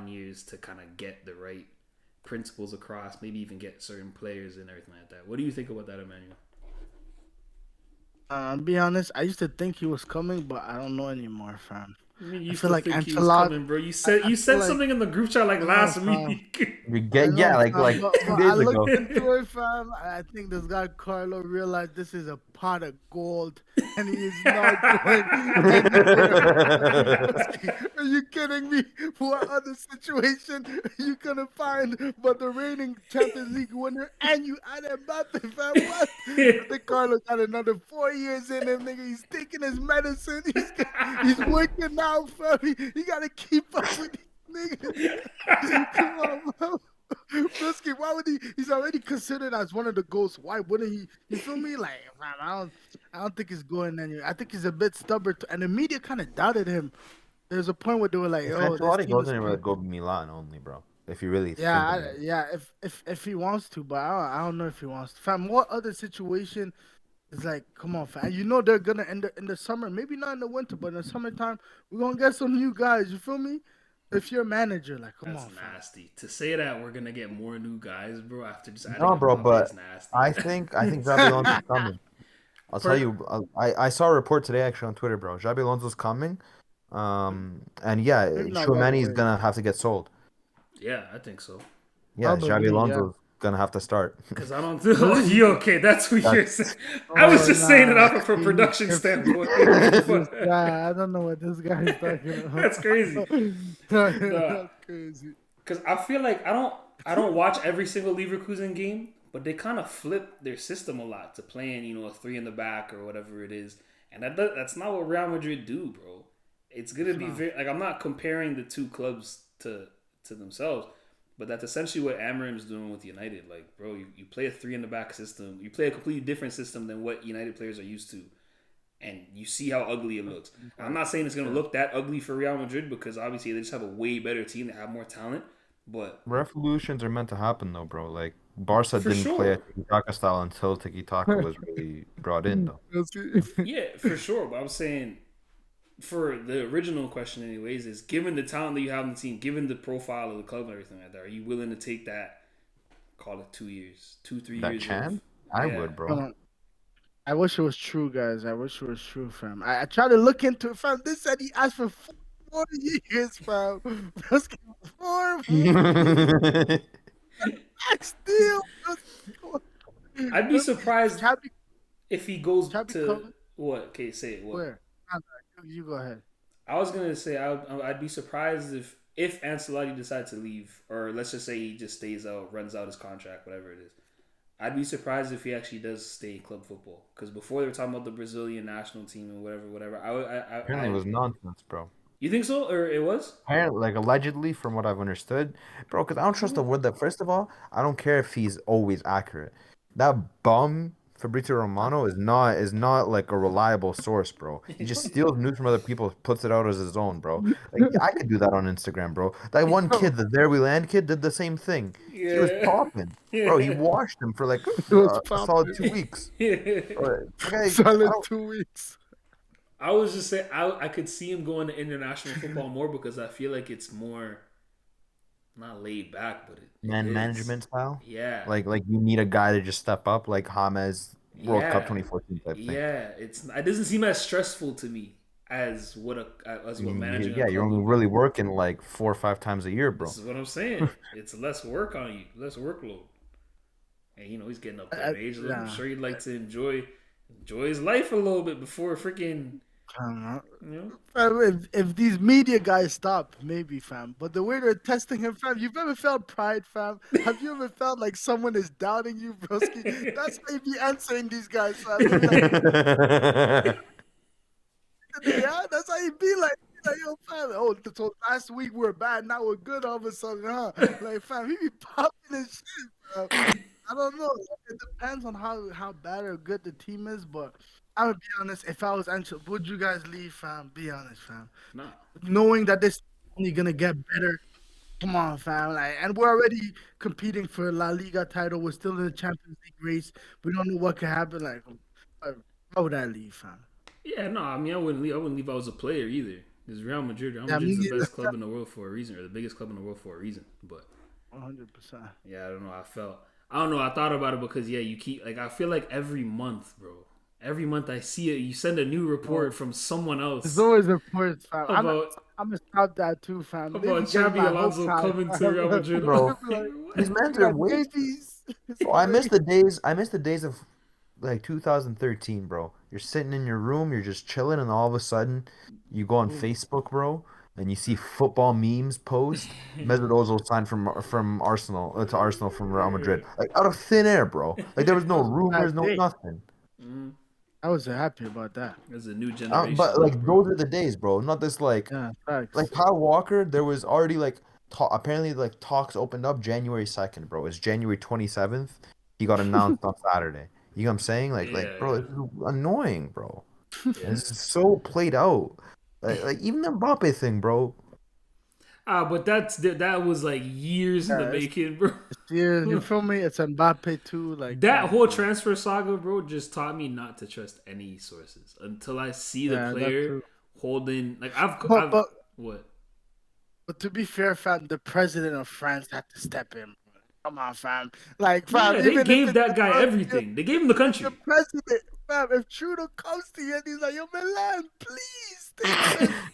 years to kind of get the right principles across, maybe even get certain players and everything like that? What do you think about that, Emmanuel? I'll be honest, I used to think he was coming, but I don't know anymore, fam. I mean, I feel like Ancelotti, bro. You said something in the group chat like last week. You get like but 2 days I ago. looked into it, fam. I think this guy Carlo realized this is a pot of gold, and he is not going anywhere. Are you kidding me? What other situation are you gonna find but the reigning Champions League winner and you add Mbappe, fam? What? I think Carlo got another 4 years in him, nigga. He's taking his medicine. He's working out, fam. He gotta keep up with these niggas. Come on, bro. Brisky, why would he? He's already considered as one of the GOATs. Why wouldn't he? You feel me? Like, man, I don't think he's going anywhere. I think he's a bit stubborn, and the media kind of doubted him. There's a point where they were like, If "Oh, Ancelotti goes anywhere, go Milan only, bro. If you really, if he wants to, but I don't know if he wants to. Fam, what other situation is like? Come on, fam. You know they're gonna end in the summer, maybe not in the winter, but in the summertime, we're gonna get some new guys. You feel me? If you're a manager, like, come That's on, fam. nasty. To say that we're gonna get more new guys, bro, after just adding No, bro, Mbappe but is nasty. I think Xabi Alonso's coming. I'll tell you. I saw a report today actually on Twitter, bro. Xabi Alonso's coming. And yeah, Tchouaméni's gonna have to get sold. Yeah, I think so. Yeah, Probably, Xabi Alonso's gonna have to start. Because I don't think you okay. That's what you're saying. I was just saying it off from a production standpoint. I don't know what this guy is talking about. That's crazy. That's crazy. Because I feel like I don't watch every single Leverkusen game, but they kind of flip their system a lot to playing, a 3 in the back or whatever it is, and that's not what Real Madrid do, bro. It's gonna be very like I'm not comparing the two clubs to themselves, but that's essentially what Amarim's doing with United. Like, bro, you play a 3 in the back system, you play a completely different system than what United players are used to, and you see how ugly it looks. And I'm not saying it's gonna look that ugly for Real Madrid because obviously they just have a way better team, they have more talent. But revolutions are meant to happen, though, bro. Like Barca didn't play a tiki-taka style until tiki-taka was really brought in, though. Yeah, for sure. But I'm saying, for the original question, anyways, is given the talent that you have in the team, given the profile of the club and everything like that, are you willing to take that? Call it 2 years, 3 years. That chance? I would, bro. I wish it was true, guys. I wish it was true, fam. I tried to look into it, fam. This said he asked for 4 years, fam. Let's get 4 years. Still. I'd be surprised if he goes to what? Okay, say it. What? Where? You go ahead. I was gonna say I'd be surprised if Ancelotti decides to leave, or let's just say he just stays out, runs out his contract, whatever it is. I'd be surprised if he actually does stay in club football, because before they were talking about the Brazilian national team and whatever. Apparently, it was nonsense, bro. You think so, or it was? Apparently, like allegedly, from what I've understood, bro. Because I don't trust the word that. First of all, I don't care if he's always accurate. That bum Fabrizio Romano is not like a reliable source, bro. He just steals news from other people, puts it out as his own, bro. Like I could do that on Instagram, bro. That one kid, the There We Land kid, did the same thing. He was Yeah. popping, bro. He washed him for like It was a solid popping. 2 weeks. Bro, okay, Solid 2 weeks. I was just saying, I could see him going to international football more because I feel like it's more not laid back, but it man is. management style. Yeah, Like you need a guy to just step up, like James World Cup yeah, 2014 type thing. yeah. It doesn't seem as stressful to me as what managing a Yeah, you're club only would really be. working like 4 or 5 times a year, bro. This is what I'm saying. It's less work on you, less workload. And he's getting up there in age. I'm sure he'd like to enjoy his life a little bit before freaking. Fam, You if these media guys stop, maybe, fam. But the way they're testing him, fam, you've ever felt pride, fam? Have you ever felt like someone is doubting you, broski? That's how you be answering these guys, fam. They be like, yeah, that's how you be like. Yo, fam. Oh, so last week we were bad, now we're good all of a sudden, huh? Like, fam, he be popping and shit, bro. I don't know. It depends on how bad or good the team is, but I would be honest. If I was Ancelotti, would you guys leave, fam? Be honest, fam. Nah. Knowing that this is only gonna get better. Come on, fam. Like, and we're already competing for La Liga title. We're still in the Champions League race. We don't know what could happen. Like, how would I leave, fam? Yeah, no, I mean, I wouldn't leave. I wouldn't leave if I was a player either. Because Real Madrid's Yeah, the best club in the world for a reason, or the biggest club in the world for a reason. But 100%. yeah, I don't know. I don't know. I thought about it because you keep I feel like every month, bro. Every month I see it. You send a new report from someone else There's always reports, fam. about I'm gonna stop that too, fam. They be getting Xabi my Alonso hopes high, coming to fam. Real Madrid, Bro, these men are Like, way. babies. Bro, I miss the days. I miss the days of like 2013, bro. You're sitting in your room, you're just chilling, and all of a sudden, you go on Facebook, bro, and you see football memes post. Mesut Ozil signed from Arsenal to Arsenal from Real Madrid, like out of thin air, bro. Like there was no rumors, no nothing. I was happy about that. There's a new generation. But like those are the days, bro. Not this like Yeah, facts. like Kyle Walker. There was already like apparently like talks opened up January 2nd, bro. It's January 27th. He got announced on Saturday. You know what I'm saying? Like bro, it's annoying, bro. It's so played out. Like even the Mbappe thing, bro. But that was like years in the making, bro. Yeah, you feel me? It's Mbappe too. Like That whole transfer saga, bro, just taught me not to trust any sources until I see the player holding. Like but what? But to be fair, fam, the president of France had to step in. Come on, fam. Like, fam, Yeah, they gave that guy everything. They gave him the country. The president, fam, if Trudeau comes to you and he's like, yo, Milan, please.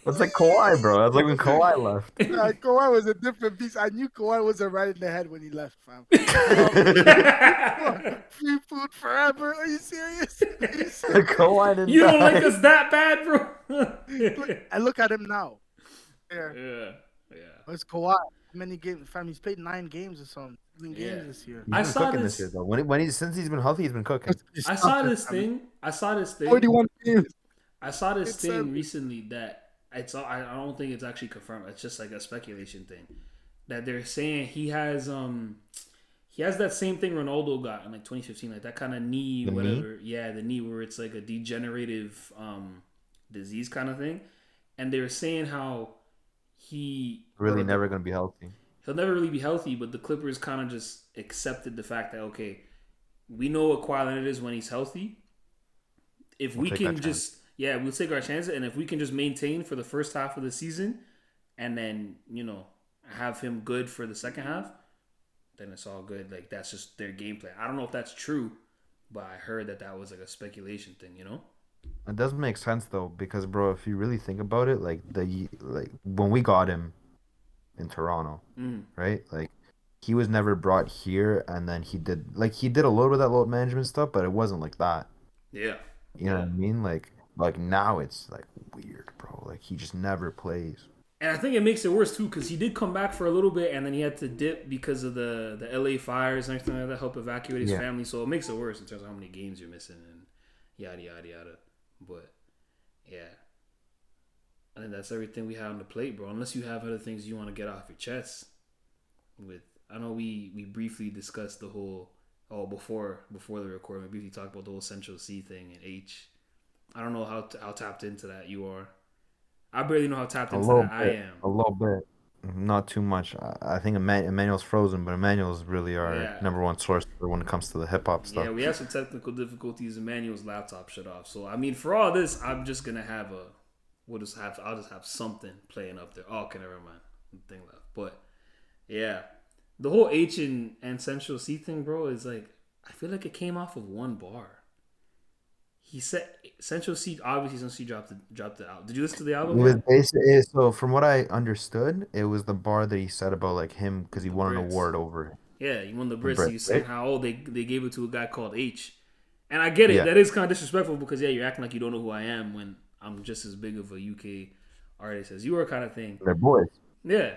That's like Kawhi, bro. That's like when Kawhi left. Kawhi was a different piece. I knew Kawhi wasn't right in the head when he left, fam. Free food forever. Are you serious? Kawhi didn't You don't die. like us that bad, bro? And look at him now. Yeah. It's Kawhi. How many games? Fam, he's played 9 games or something. 7 games this year. He's been cooking this year, though. Since he's been healthy, he's been cooking. I saw this thing. 41 games. I saw this thing recently that I don't think it's actually confirmed. It's just like a speculation thing that they're saying he has that same thing Ronaldo got in like 2015, like that kind of knee, whatever. Yeah, the knee where it's like a degenerative disease kind of thing, and they were saying how he really never gonna be healthy. He'll never really be healthy, but the Clippers kind of just accepted the fact that okay, we know what Kawhi is when he's healthy. If we can just we'll take our chances, and if we can just maintain for the first half of the season, and then have him good for the second half, then it's all good. Like that's just their game plan. I don't know if that's true, but I heard that was like a speculation thing. It doesn't make sense though, because bro, if you really think about it, like when we got him in Toronto, right? Like he was never brought here, and then he did a little bit of that load management stuff, but it wasn't like that. Yeah. You know what I mean? Like now it's like weird, bro. Like he just never plays. And I think it makes it worse too, because he did come back for a little bit, and then he had to dip because of the LA fires and everything like that, help evacuate his family. So it makes it worse in terms of how many games you're missing and yada yada yada. But yeah, I think that's everything we have on the plate, bro. Unless you have other things you want to get off your chest. I know we briefly discussed the whole before the recording, we briefly talked about the whole Central C thing and H. I don't know how tapped into that you are. I barely know how tapped into that I am. A little bit. Not too much. I think Emmanuel's frozen, but Emmanuel's really our number one source when it comes to the hip hop stuff. Yeah, we had some technical difficulties. Emmanuel's laptop shut off. So I mean, for all this, I'm just gonna have I'll just have something playing up there. Oh, okay, never mind. Thing left. But yeah, the whole H and Central C thing, bro, is like I feel like it came off of one bar. He said Central C, obviously Central C dropped it out. Did you listen to the album? It was basically, so from what I understood, it was the bar that he said about like him because he won an award over. Yeah, he won the Brits. He was saying how they gave it to a guy called H, and I get it. Yeah. That is kind of disrespectful because you're acting like you don't know who I am when I'm just as big of a UK artist as you are, kind of thing. They're boys. Yeah,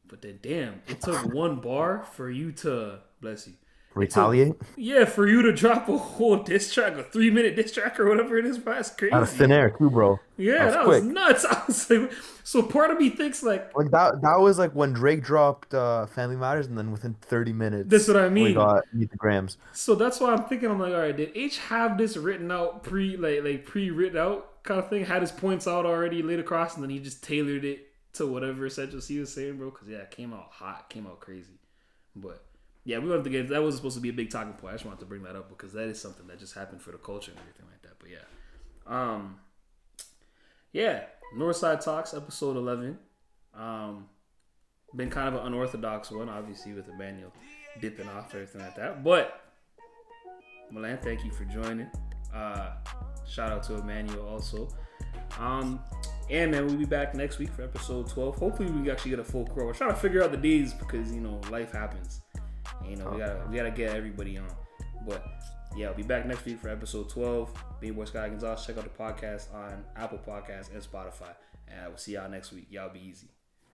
but then damn, it took one bar for you to bless you. Retaliate? For you to drop a whole diss track, a 3-minute diss track or whatever it is, bro. That's crazy. Out of thin air too, bro. Yeah, that was nuts. I was like, so part of me thinks like that was like when Drake dropped Family Matters, and then within 30 minutes, that's what I mean. We got Meet the Grams. So that's why I'm thinking, I'm like, all right, did H have this written out pre-written out kind of thing? Had his points out already laid across, and then he just tailored it to whatever Central C was saying, bro? Because it came out hot, came out crazy, but. Yeah, we wanted to get that was supposed to be a big talking point. I just wanted to bring that up because that is something that just happened for the culture and everything like that. But yeah, Northside Talks episode 11. Been kind of an unorthodox one, obviously with Emmanuel dipping off and everything like that. But Milan, thank you for joining. Shout out to Emmanuel also. And man, we'll be back next week for episode 12. Hopefully, we actually get a full crew. We're trying to figure out the days because life happens. We gotta get everybody on. But yeah, I'll be back next week for episode 12. Baby Boy Skyler Gonzalez. Check out the podcast on Apple Podcasts and Spotify. And I will see y'all next week. Y'all be easy.